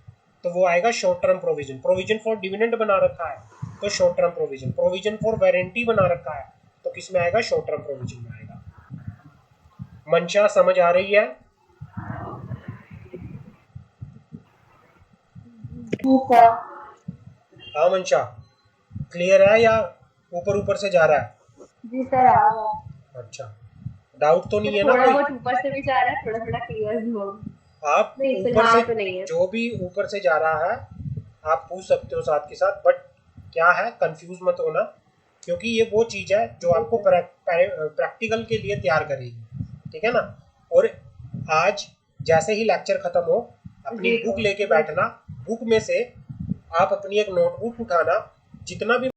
तो वो आएगा short term provision. Provision for dividend बना रखा है तो short term provision. Provision for warranty बना रखा है तो किस में आएगा? शॉर्ट टर्म प्रोविजन में आएगा। मंशा समझ आ रही है? सर। हाँ मंशा, क्लियर है या ऊपर ऊपर से जा रहा है? जी सर आ रहा है। अच्छा, डाउट तो नहीं है ना थोड़ा कोई? बहुत ऊपर से भी जा रहा है, थोड़ा थोड़ा क्लियर भी होगा। आप नहीं ऊपर फिलहाल से तो नहीं है। जो भी ऊपर से जा रहा है आप पूछ सकते हो साथ के साथ, बट क्या है कंफ्यूज मत होना, क्योंकि ये वो चीज़ है जो आपको प्रैक्टिकल के लिए तैयार करेगी, ठीक है ना। और आज जैसे ही लेक्चर खत्म हो अपनी जी बुक सर। लेके बैठना, बुक में से आप अपनी एक नोटबुक उठाना, जितना भी